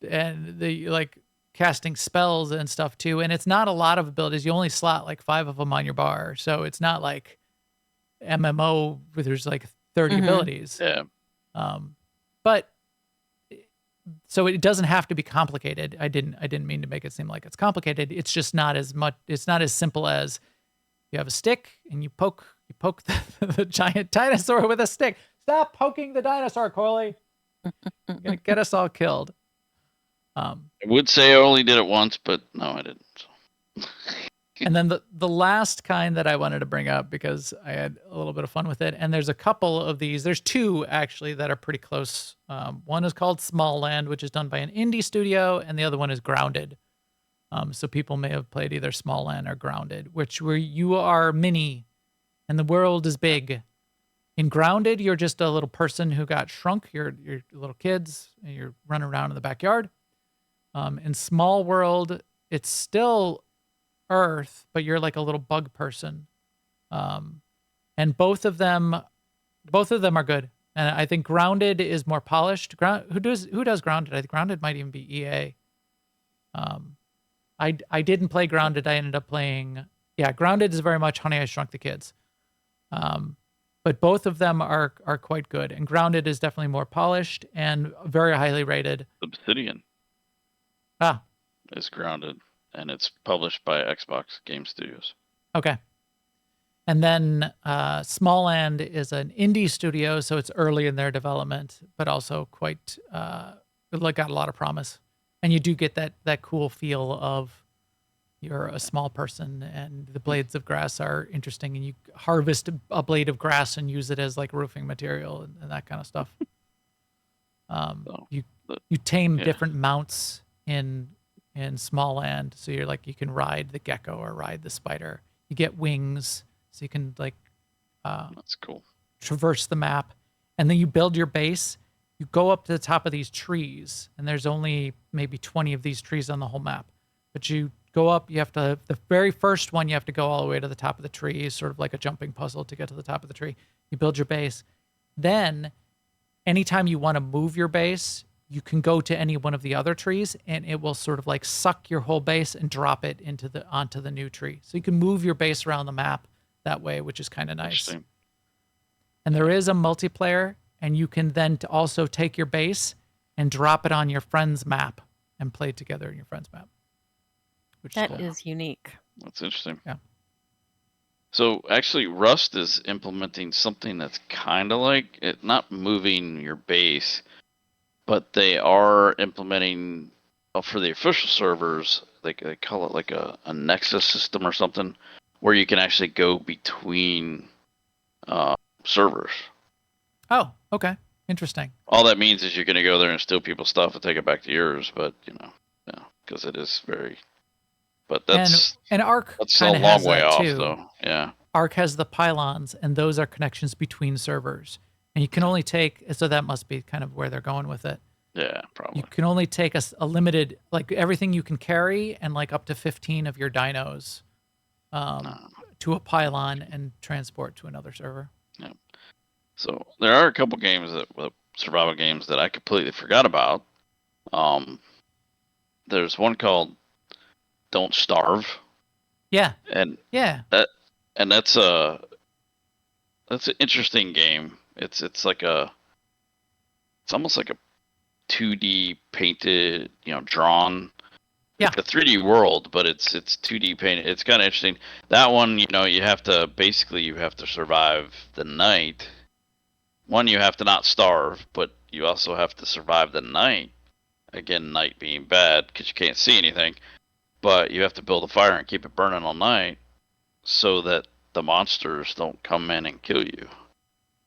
and like casting spells and stuff too. And it's not a lot of abilities. You only slot like 5 of them on your bar. So it's not like MMO where there's like 30 abilities. Yeah. But so it doesn't have to be complicated. I didn't mean to make it seem like it's complicated. It's just not as much. It's not as simple as you have a stick and you poke the giant dinosaur with a stick. Stop poking the dinosaur, Corley. You're gonna get us all killed. I would say I only did it once, but no, I didn't. And then the last kind that I wanted to bring up, because I had a little bit of fun with it, and there's a couple of these. There's 2 actually that are pretty close. One is called Small Land, which is done by an indie studio, and the other one is Grounded. So people may have played either Small Land or Grounded, where you are mini and the world is big. In Grounded, you're just a little person who got shrunk. You're little kids, and you're running around in the backyard. In Small World, it's still Earth, but you're like a little bug person. And both of them are good. And I think Grounded is more polished. Who does Grounded? I think Grounded might even be EA. I didn't play Grounded. I ended up playing. Yeah, Grounded is very much Honey, I Shrunk the Kids. But both of them are quite good. And Grounded is definitely more polished and very highly rated. Obsidian. It's Grounded, and it's published by Xbox Game Studios. Okay. And then Smallland is an indie studio, so it's early in their development, but also quite got a lot of promise. And you do get that cool feel of you're a small person and the blades of grass are interesting, and you harvest a blade of grass and use it as like roofing material and that kind of stuff. You tame different mounts in Smallland, so you're like you can ride the gecko or ride the spider. You get wings, so you can like that's cool. Traverse the map, and then you build your base. You go up to the top of these trees, and there's only maybe 20 of these trees on the whole map. But you go up, you have to, the very first one, you have to go all the way to the top of the tree, sort of like a jumping puzzle to get to the top of the tree. You build your base. Then, anytime you want to move your base, you can go to any one of the other trees, and it will sort of like suck your whole base and drop it onto the new tree. So you can move your base around the map that way, which is kind of nice. And there is a multiplayer, and you can then also take your base and drop it on your friend's map and play together in your friend's map. Which that is unique. That's interesting. Yeah. So actually, Rust is implementing something that's kind of like it, not moving your base, but they are implementing for the official servers. They call it like a Nexus system or something, where you can actually go between servers. Oh, okay. Interesting. All that means is you're going to go there and steal people's stuff and take it back to yours, but because it is very. But that's and ARK that's a long way off, though. Yeah. ARK has the pylons, and those are connections between servers, and you can only take. So that must be kind of where they're going with it. Yeah, probably. You can only take a limited, like everything you can carry, and like up to 15 of your dinos, to a pylon and transport to another server. Yeah. So there are a couple games survival games that I completely forgot about. There's one called Don't Starve. Yeah. And that's an interesting game. It's almost like a 2D painted, drawn. Yeah. Like a 3D world, but it's 2D painted. It's kind of interesting. That one, you have to survive the night. One, you have to not starve, but you also have to survive the night. Again, night being bad because you can't see anything. But you have to build a fire and keep it burning all night so that the monsters don't come in and kill you.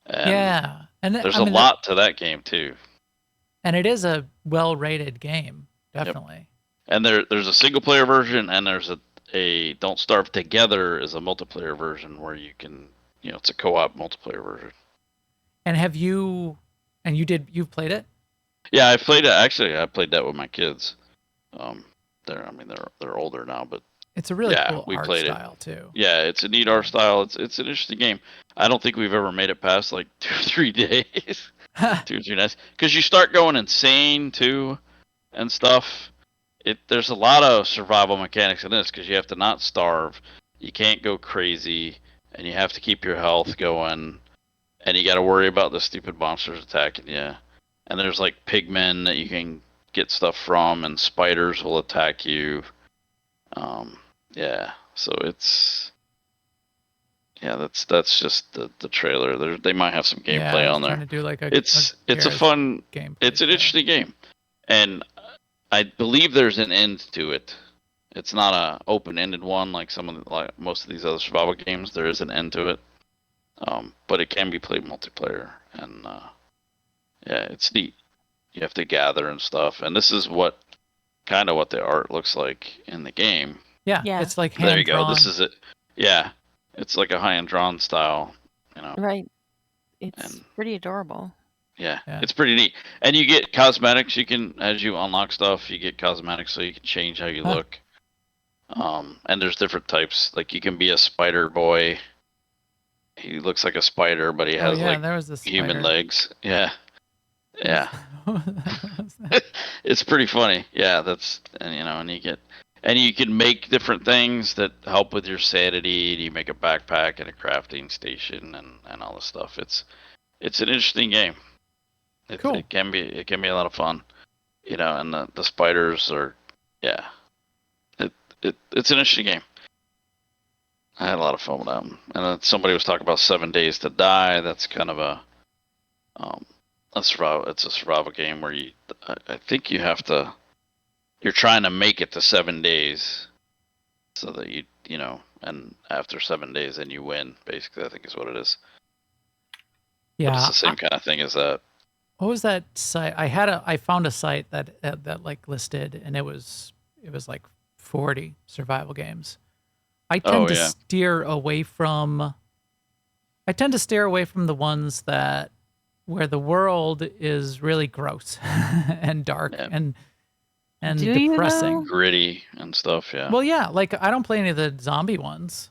And and there's a lot to that game too. And it is a well-rated game, definitely. Yep. And there's a single-player version, and there's a Don't Starve Together is a multiplayer version where you can, it's a co-op multiplayer version. And you've played it? Yeah, I played it. Actually, I played that with my kids. They're older now, but it's a really cool art style too. Yeah, it's a neat art style. It's an interesting game. I don't think we've ever made it past like 2 or 3 days. 2 or 3 nights, because you start going insane too, and stuff. There's a lot of survival mechanics in this because you have to not starve, you can't go crazy, and you have to keep your health going, and you got to worry about the stupid monsters attacking you. And there's like pigmen that you can get stuff from, and spiders will attack you. So that's just the trailer. They might have some gameplay on there. To do like it's a fun game. It's an interesting game, and I believe there's an end to it. It's not a open-ended one like most of these other survival games. There is an end to it, but it can be played multiplayer, and it's neat. You have to gather and stuff, and this is what the art looks like in the game. Yeah. It's like hand-drawn. There you go. This is it. Yeah, it's like a hand-drawn style. Right. It's pretty adorable. Yeah, it's pretty neat. And you get cosmetics. You can, as you unlock stuff, you get cosmetics so you can change how you look. And there's different types. Like you can be a spider boy. He looks like a spider, but he has there was this human legs. Yeah. It's pretty funny. Yeah, and you can make different things that help with your sanity. And you make a backpack and a crafting station and all this stuff. It's an interesting game. Cool. It can be a lot of fun, and the spiders are, it's an interesting game. I had a lot of fun with that one. And then somebody was talking about 7 Days to Die. That's kind of a survival. It's a survival game where I think you have to. You're trying to make it to 7 days, so that and after 7 days, then you win. Basically, I think is what it is. Yeah, but it's the same kind of thing as that. What was that site? I found a site that like listed, and it was like 40 survival games. I tend to steer away from the ones where the world is really gross and dark and depressing, gritty and stuff. Yeah. Well, yeah, like I don't play any of the zombie ones.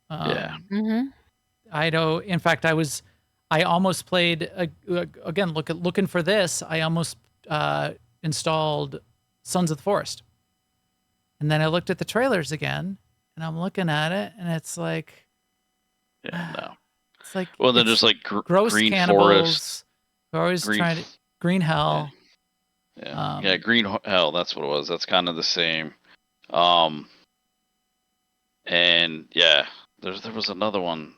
Yeah. Mm-hmm. I know. In fact, I almost played again. Looking for this. I almost installed Sons of the Forest, and then I looked at the trailers again, and I'm looking at it, and it's like, no. It's like, well, they're just like gross green cannibals. forest. They're always trying to green hell. Yeah, green hell. That's what it was. That's kind of the same. And yeah, there was another one.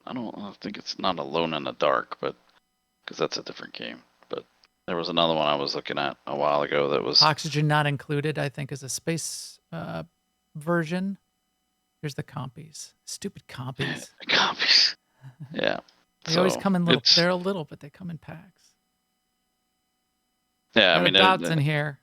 I think it's not Alone in the Dark, but because that's a different game. But there was another one I was looking at a while ago that was Oxygen Not Included. I think is a space version. Here's the compies. Stupid compies. Compies. Yeah. They always come in little. They're a little, but they come in packs. Yeah, I mean, dots in here.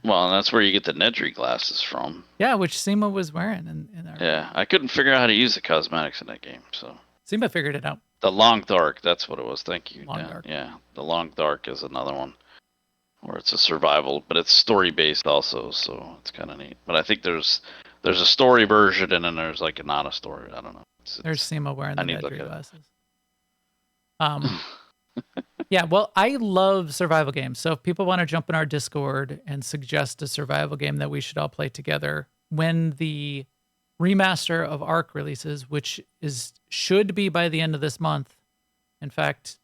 Well, and that's where you get the Nedry glasses from. Yeah, which Sema was wearing in our. Yeah, I couldn't figure out how to use the cosmetics in that game, so. Sema figured it out. The Long Dark, that's what it was. Thank you. Long Dark. Yeah, the Long Dark is another one, where it's a survival, but it's story based also, so it's kind of neat. But I think there's a story version, and then there's like not a story. I don't know. There's Sema wearing the Nedry glasses. Yeah, well, I love survival games. So if people want to jump in our Discord and suggest a survival game that we should all play together when the remaster of ARK releases, which should be by the end of this month. In fact,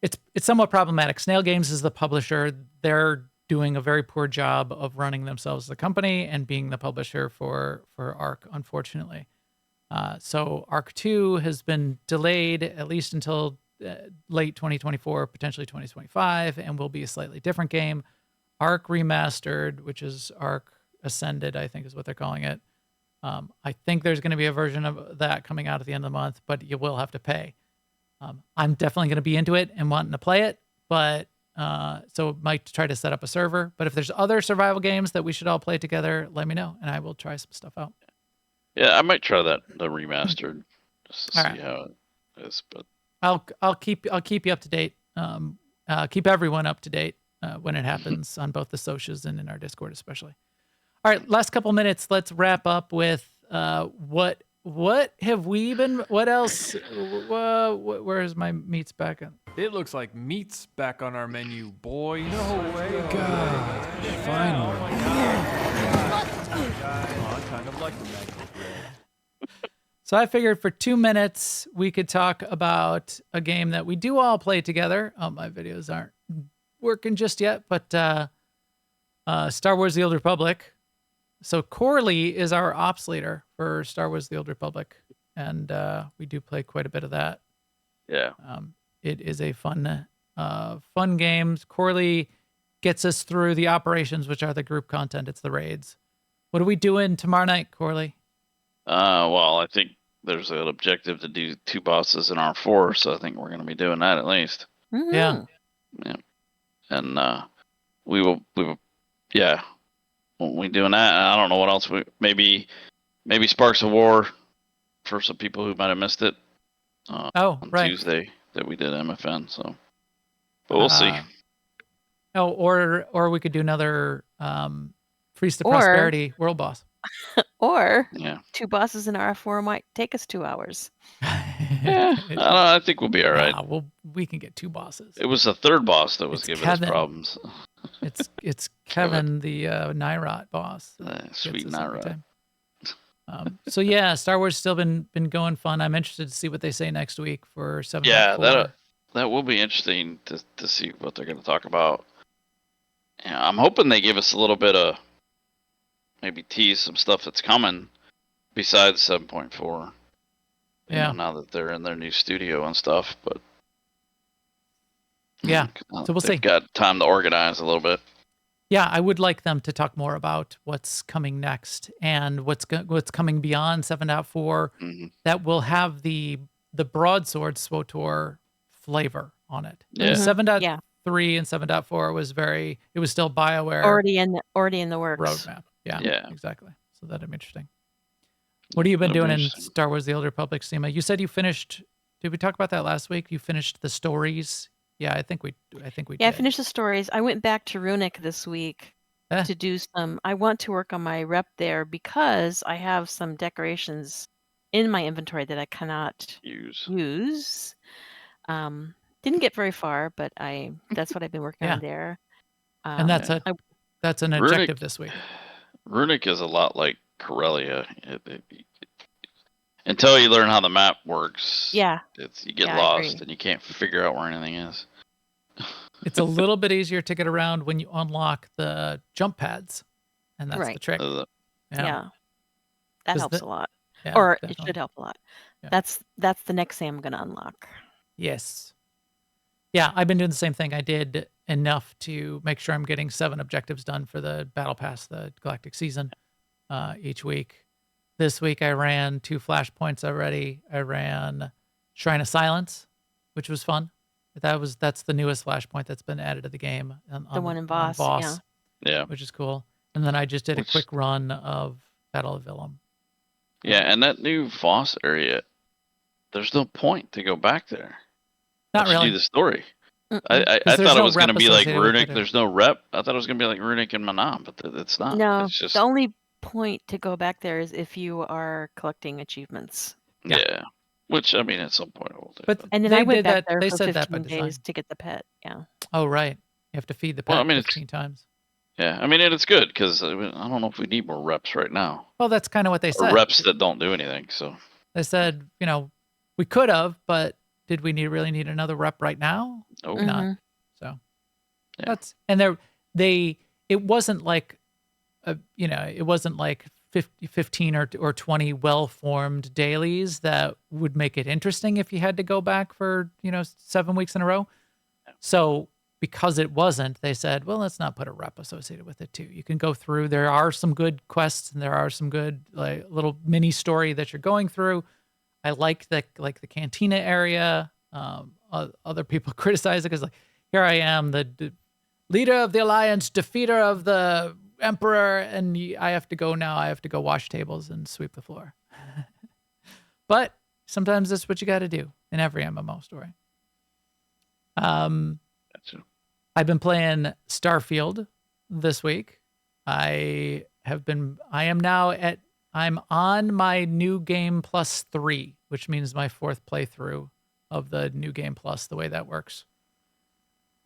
it's somewhat problematic. Snail Games is the publisher. They're doing a very poor job of running themselves as a company and being the publisher for ARK, unfortunately. So ARK 2 has been delayed at least until late 2024, potentially 2025, and will be a slightly different game. ARK Remastered, which is ARK Ascended, I think is what they're calling it. I think there's going to be a version of that coming out at the end of the month, but you will have to pay. I'm definitely going to be into it and wanting to play it, but so might try to set up a server. But if there's other survival games that we should all play together, let me know, and I will try some stuff out. Yeah, I might try the remastered just to see how it is. But I'll keep you up to date. Keep everyone up to date when it happens on both the socials and in our Discord especially. All right, last couple minutes. Let's wrap up with what have we been? What else? Where's my meats back on? It looks like meat's back on our menu, boy. No way. God, finally. I kind of like the magic bread. So I figured for 2 minutes we could talk about a game that we do all play together. Oh, my videos aren't working just yet, but Star Wars: The Old Republic. So Corley is our ops leader for Star Wars: The Old Republic, and we do play quite a bit of that. Yeah. It is a fun game. Corley gets us through the operations, which are the group content. It's the raids. What are we doing tomorrow night, Corley? Well, I think there's an objective to do 2 bosses in R4, so I think we're going to be doing that at least. Mm-hmm. Yeah. And we will, yeah. We'll be doing that. I don't know what else. Maybe Sparks of War for some people who might have missed it. On Tuesday that we did MFN. So, but we'll see. Oh, or we could do another Feast of Prosperity world boss. Or 2 bosses in R4 might take us 2 hours. Yeah, I think we'll be all right. We can get 2 bosses. It was the 3rd boss that was giving us problems. It's Kevin, the Nyrot boss. Sweet Nyrot. So yeah, Star Wars still been going fun. I'm interested to see what they say next week for 7. Yeah, that will be interesting to see what they're going to talk about. Yeah, I'm hoping they give us a little bit of maybe tease some stuff that's coming. besides 7.4. Yeah. Now that they're in their new studio and stuff, but Yeah. So we'll see. They've got time to organize a little bit. Yeah, I would like them to talk more about what's coming next and what's coming beyond 7.4 that will have the broadsword SWTOR flavor on it. Yeah. 7.3 and 7.4 was it was still BioWare already in the works. roadmap. Yeah, Yeah. exactly. So that'd be interesting. What have you been doing in Star Wars: The Old Republic, Sema? You said you finished. Did we talk about that last week? You finished the stories. Yeah, I think we Yeah, did. I finished the stories. I went back to Runic this week to do some. I want to work on my rep there because I have some decorations in my inventory that I cannot use. Didn't get very far, but that's what I've been working on there. And that's an objective this week. Runic is a lot like Corellia. Until you learn how the map works, you get lost and you can't figure out where anything is. It's a little bit easier to get around when you unlock the jump pads, and that's the trick. Yeah. That helps a lot. Yeah, or definitely. It should help a lot. Yeah. That's the next thing I'm going to unlock. Yes. Yeah, I've been doing the same thing. I did enough to make sure I'm getting 7 objectives done for the Battle Pass, the Galactic Season, each week. This week I ran 2 flashpoints already. I ran Shrine of Silence, which was fun. That's the newest flashpoint that's been added to the game. The one in Boss. Yeah. Which is cool. And then I just did a quick run of Battle of Ilum. Yeah, and that new Voss area, there's no point to go back there. Not really. Do the story. I thought it was going to be like Runic. it. There's no rep. I thought it was going to be like Runic and Manam, but it's not. No, it's just... the only point to go back there is if you are collecting achievements. Yeah. Which, I mean, at some point I will do. But and then I went back there they for said 15 that days to get the pet. Yeah. Oh, right. You have to feed the pet 15 times. Yeah, I mean, and it's good because I don't know if we need more reps right now. Well, that's kind of what they said. Or reps that don't do anything. So they said, we could have, but did we really need another rep right now? No, not. So it wasn't like, it wasn't like 15 or 20 well-formed dailies that would make it interesting if you had to go back for 7 weeks in a row. So because it wasn't, they said, well, let's not put a rep associated with it too. You can go through. There are some good quests and there are some good like little mini story that you're going through. I like the cantina area. Other people criticize it because here I am, the leader of the Alliance, defeater of the Emperor, and I have to go now. I have to go wash tables and sweep the floor. But sometimes that's what you got to do in every MMO story. I've been playing Starfield this week. I'm on my new game plus 3, which means my 4th playthrough of the new game plus, the way that works.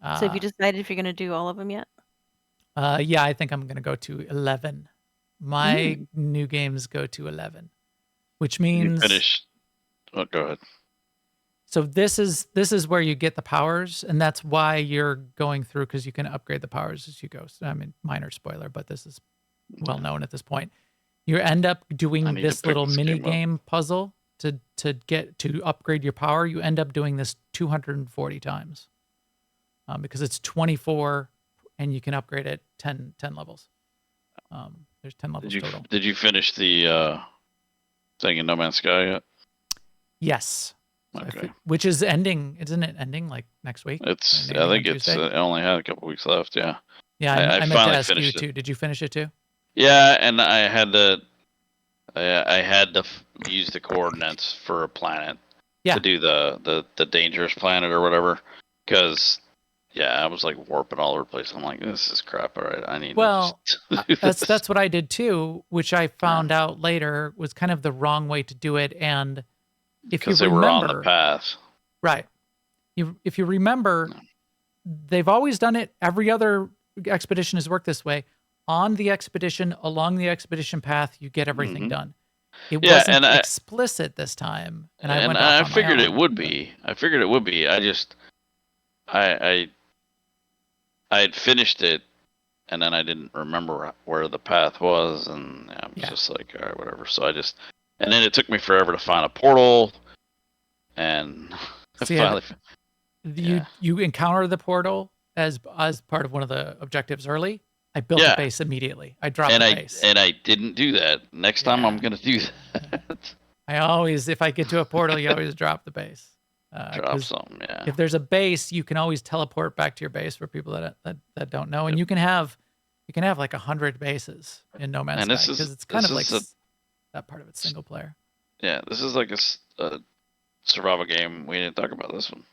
So have you decided if you're going to do all of them yet? Yeah, I think I'm going to go to 11. My new games go to 11, which means you finished. Oh, go ahead. So this is where you get the powers, and that's why you're going through, because you can upgrade the powers as you go. So, I mean, minor spoiler, but this is well known at this point. You end up doing this little mini game puzzle to upgrade your power. You end up doing this 240 times because it's 24, and you can upgrade it 10 levels. There's 10 levels total. Did you finish the thing in No Man's Sky yet? Yes. Okay. Which is ending, isn't it ending like next week? I think it only had a couple weeks left, yeah. Yeah, I meant to ask you too. Did you finish it too? Yeah, and I had to use the coordinates for a planet to do the dangerous planet or whatever, because I was like warping all over the place. I'm like, this is crap. All right, I need. Well, that's what I did too, which I found out later was kind of the wrong way to do it, and because they were on the path, right? If you remember, they've always done it. Every other expedition has worked this way. On the expedition, along the expedition path, you get everything done. It wasn't explicit this time, and I figured it would be. I had finished it, and then I didn't remember where the path was, and I was just like, all right, whatever. So And then it took me forever to find a portal, and See, finally, you encounter the portal as part of one of the objectives early. I built a base immediately. I dropped the base. And I didn't do that. Next time I'm going to do that. I always, if I get to a portal, you always drop the base. Drop something, yeah. If there's a base, you can always teleport back to your base for people that don't know. And you can have like 100 bases in No Man's Sky because it's kind of like that part of it's single player. Yeah, this is like a survival game. We didn't talk about this one.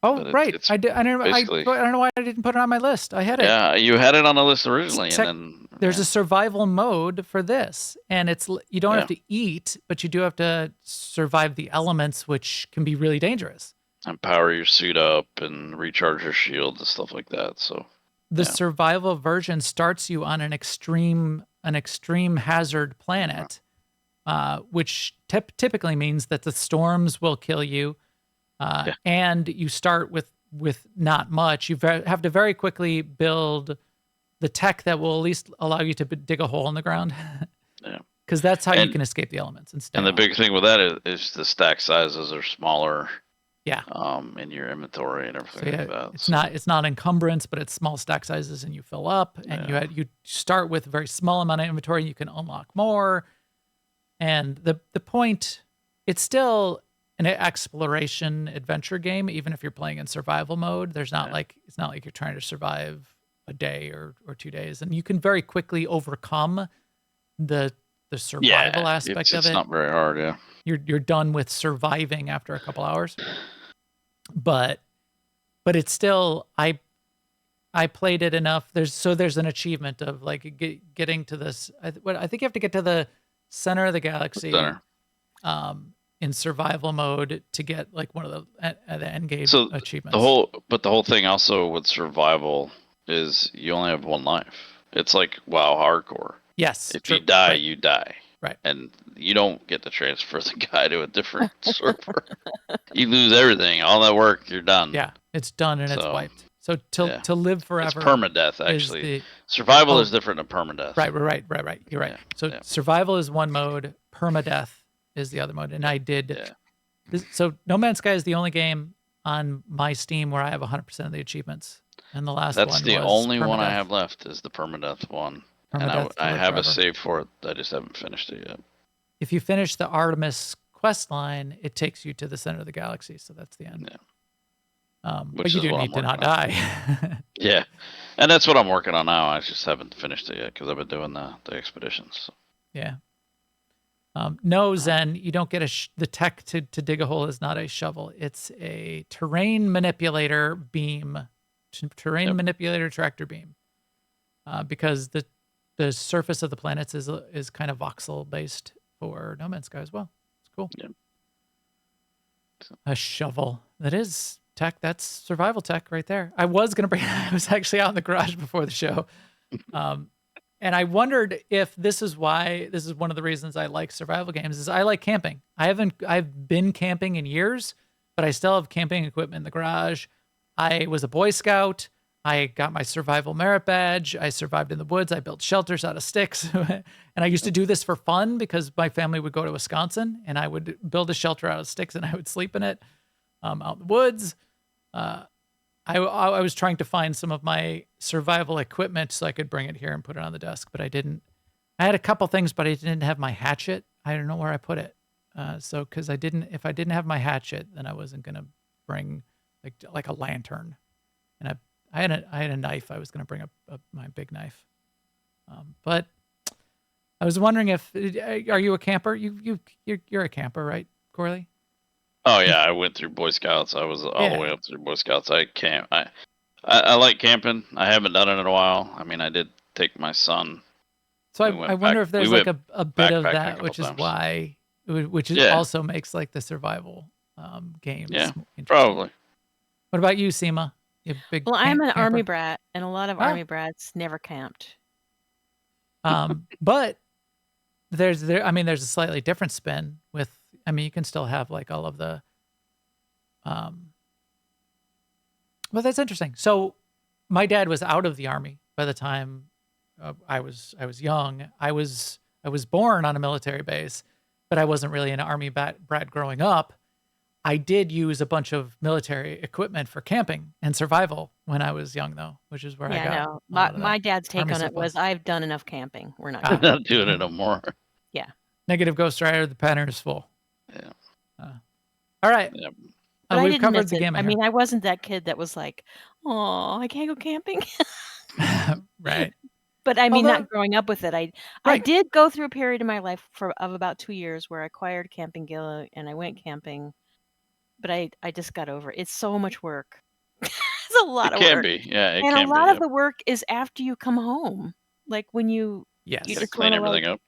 Oh, right. I don't know why I didn't put it on my list. I had it. Yeah, you had it on the list originally, and then there's a survival mode for this, and you don't have to eat, but you do have to survive the elements, which can be really dangerous. And power your suit up and recharge your shield and stuff like that. So the survival version starts you on an extreme hazard planet, which typically means that the storms will kill you. And you start with not much. You have to very quickly build the tech that will at least allow you to dig a hole in the ground. Because that's how you can escape the elements. And the big thing with that is the stack sizes are smaller. Yeah. In your inventory and everything like that. It's not encumbrance, but it's small stack sizes, and you fill up. And you start with a very small amount of inventory. You can unlock more. And the point, it's still an exploration adventure game, even if you're playing in survival mode. It's not like you're trying to survive a day or 2 days, and you can very quickly overcome the survival aspect of it. It's not very hard. You're done with surviving after a couple hours, but it's still, I played it enough. There's an achievement of like getting to this. I think you have to get to the center of the galaxy. In survival mode to get like one of the end game achievements. The whole thing also with survival is you only have one life. It's like WoW hardcore. Yes. If you die, you die. Right. And you don't get to transfer the guy to a different server. You lose everything. All that work, you're done. Yeah. It's done and it's wiped. So to live forever. It's permadeath, actually. Survival is different than permadeath. Right. You're right. So survival is one mode. Permadeath is the other mode. And I did. So No Man's Sky is the only game on my Steam where I have 100% of the achievements. And the last That's one the was only one I permadeath. have left is the permadeath one. And Permadeath I have a forever. save for it. I just haven't finished it yet. If you finish the Artemis quest line, it takes you to the center of the galaxy. So that's the end. Yeah. But you do need to not die. Yeah. And that's what I'm working on now. I just haven't finished it yet because I've been doing the expeditions. So. Yeah. No, Zen, you don't get the tech to dig a hole is not a shovel. It's a terrain manipulator beam, manipulator tractor beam, because the surface of the planets is kind of voxel based for No Man's Sky as well. It's cool. Yeah. A shovel. That is tech. That's survival tech right there. I was actually out in the garage before the show. And I wondered if this is one of the reasons I like survival games is I like camping. I've been camping in years, but I still have camping equipment in the garage. I was a Boy Scout. I got my survival merit badge. I survived in the woods. I built shelters out of sticks. And I used to do this for fun because my family would go to Wisconsin and I would build a shelter out of sticks and I would sleep in it out in the woods. I was trying to find some of my survival equipment so I could bring it here and put it on the desk, but I didn't. I had a couple things, but I didn't have my hatchet. I don't know where I put it. Because if I didn't have my hatchet, then I wasn't gonna bring like a lantern, and I had a knife. I was gonna bring my big knife, but I was wondering are you a camper? You're a camper, right, Corley? Oh yeah, I went through Boy Scouts. I was all the way up through Boy Scouts. I like camping. I haven't done it in a while. I mean, I did take my son. So I wonder if there's like a bit of that, which is why, also makes like the survival games. Yeah, interesting. probably. What about you, Sema? You big Well, I'm an camper? army brat, and a lot of army brats never camped. But there's a slightly different spin with. I mean, you can still have like all of the. Well, that's interesting. So, my dad was out of the army by the time I was young. I was born on a military base, but I wasn't really an Army brat growing up. I did use a bunch of military equipment for camping and survival when I was young, though, which is where I got no. a lot of My that dad's take Army on it was, surplus. I've done enough camping. We're not I'm camping. not doing it no more. Yeah. Negative Ghost Rider, the pattern is full. Yeah. All right. Yeah. But I We've didn't covered miss the it. gaming. I mean, I wasn't that kid that was like, oh, I can't go camping. Right. But I mean, Although- not growing up with it. I Right. did go through a period in my life of about 2 years where I acquired camping gear and I went camping. But I just got over it. It's so much work. It's a lot It of can work. be. Yeah, it And can a lot be. of the work is after you come home. Like when you Yes. You just gotta clean wanna, everything up.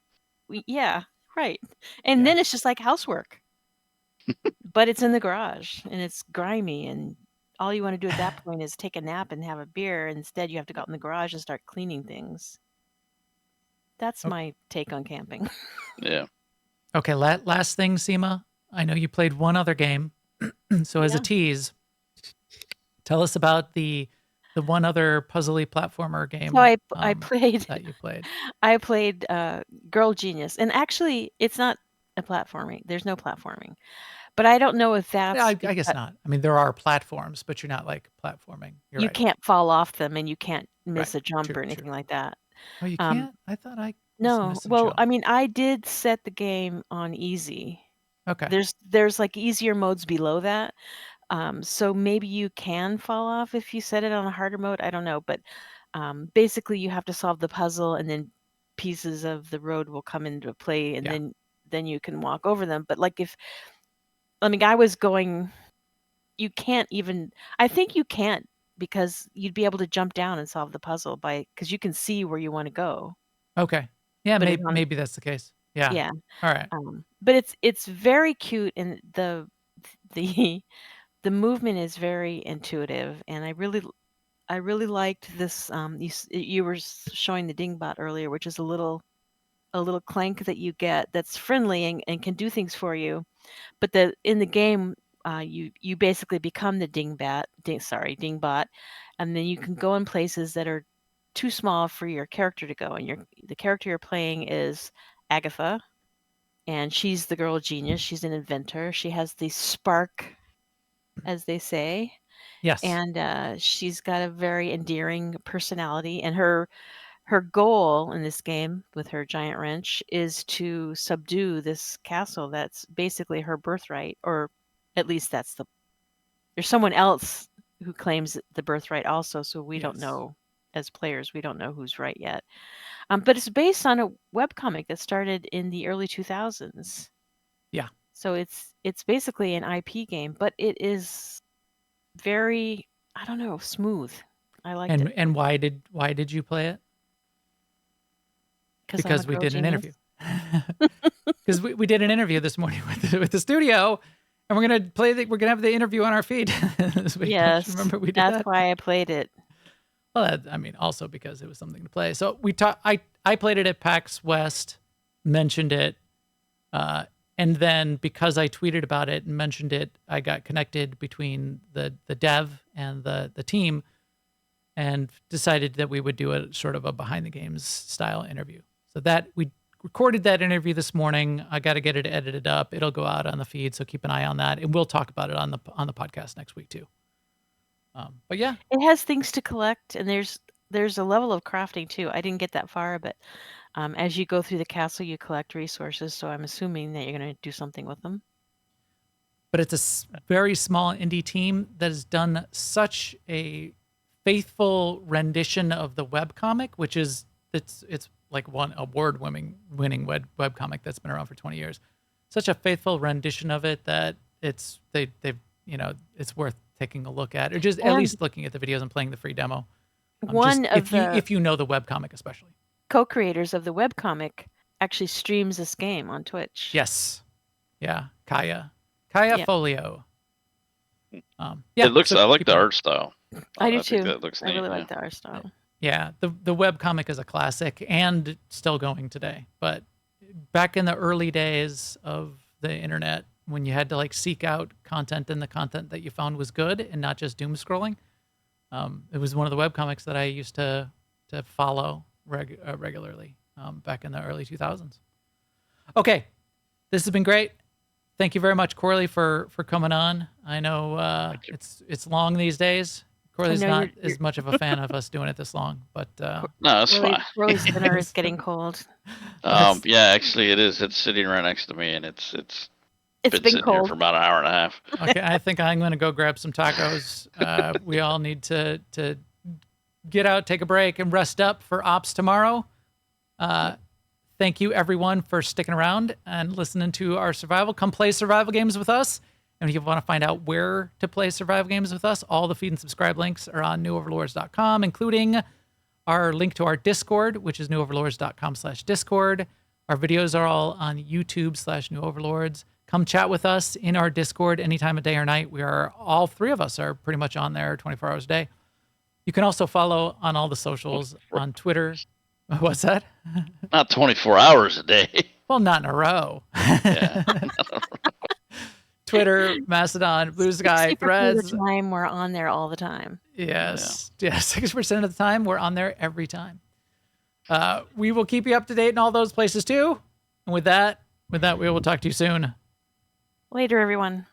yeah, right. And Yeah. then it's just like housework. But it's in the garage and it's grimy and all you want to do at that point is take a nap and have a beer. Instead, you have to go out in the garage and start cleaning things. That's my take on camping. Yeah. Okay, last thing, Sema. I know you played one other game. So as a Yeah. tease, tell us about the one other puzzly platformer game So I played that you played. I played Girl Genius, and actually, it's not a platforming. There's no platforming, but I don't know if that's Yeah, I guess because not. I mean, there are platforms, but you're not like platforming. You're you right. can't fall off them and you can't miss Right. a jump True, or true. anything like that. Oh, you Um, can't? I thought I just No, missed a well, jump. I mean, I did set the game on easy. Okay. There's like easier modes below that. So maybe you can fall off if you set it on a harder mode. I don't know, but basically you have to solve the puzzle and then pieces of the road will come into play and Yeah. then you can walk over them. But like I was going, you can't even, I think you can't because you'd be able to jump down and solve the puzzle because you can see where you want to go. Okay. Yeah, But it's on, maybe that's the case. Yeah. yeah. All right. But it's very cute and the the movement is very intuitive and I really liked this. You were showing the Dingbot earlier, which is a little clank that you get that's friendly and can do things for you. But in the game, you basically become the Dingbot, and then you can go in places that are too small for your character to go. And the character you're playing is Agatha, and she's the girl genius. She's an inventor. She has the spark, as they say. Yes. And she's got a very endearing personality. And her goal in this game with her giant wrench is to subdue this castle that's basically her birthright, or at least there's someone else who claims the birthright also. So we don't Yes. know, as players, we don't know who's right yet. But it's based on a webcomic that started in the early 2000s. Yeah. So it's basically an IP game, but it is very, I don't know, smooth. I liked it And why did you play it? Because we did an interview. Because we did an interview this morning with the studio, and we're gonna have the interview on our feed this week. Yes, Don't you remember we did that's that? why I played it. Well, I mean, also because it was something to play. So I played it at PAX West, mentioned it, and then because I tweeted about it and mentioned it, I got connected between the dev and the team, and decided that we would do a sort of a behind the games style interview. So that we recorded that interview this morning. I got to get it edited up. It'll go out on the feed, so keep an eye on that, and we'll talk about it on the podcast next week too. But yeah, It has things to collect, and there's a level of crafting too. I didn't get that far, but as you go through the castle, you collect resources. So I'm assuming that you're going to do something with them. but it's a very small indie team that has done such a faithful rendition of the webcomic, which is it's like one award-winning webcomic that's been around for 20 years. Such a faithful rendition of it that they've it's worth taking a look at, or just at And least looking at the videos and playing the free demo. one of If you know the webcomic especially. co-creators of the webcomic actually streams this game on Twitch. Yes. Yeah. Kaya Yeah. Folio. Yeah. It looks. so I like keep the an- art style. I do think too. that looks I neat. really Yeah. like the art style. Yeah, the webcomic is a classic and still going today. But back in the early days of the internet, when you had to like seek out content and the content that you found was good and not just doom scrolling, it was one of the webcomics that I used to follow regularly back in the early 2000s. Okay, This has been great. Thank you very much, Corley, for coming on. I know it's long these days. Corley's not as much of a fan of us doing it this long, but no, that's fine. Corley's dinner is getting cold. Yeah, actually, it is. It's sitting right next to me, and it's been sitting cold here for about an hour and a half. Okay, I think I'm going to go grab some tacos. We all need to get out, take a break, and rest up for ops tomorrow. Thank you, everyone, for sticking around and listening to our survival. Come play survival games with us. And if you want to find out where to play survival games with us, all the feed and subscribe links are on newoverlords.com, including our link to our Discord, which is newoverlords.com/Discord. Our videos are all on YouTube/newoverlords. Come chat with us in our Discord any time of day or night. All three of us are pretty much on there 24 hours a day. You can also follow on all the socials on Twitter. What's that? Not 24 hours a day. Well, not in a row. Yeah. Twitter, Mastodon, Blue Sky, Threads. Of the time we're on there all the time. Yes. Yeah, 6% of the time we're on there every time. We will keep you up to date in all those places too. And with that, we will talk to you soon. Later, everyone.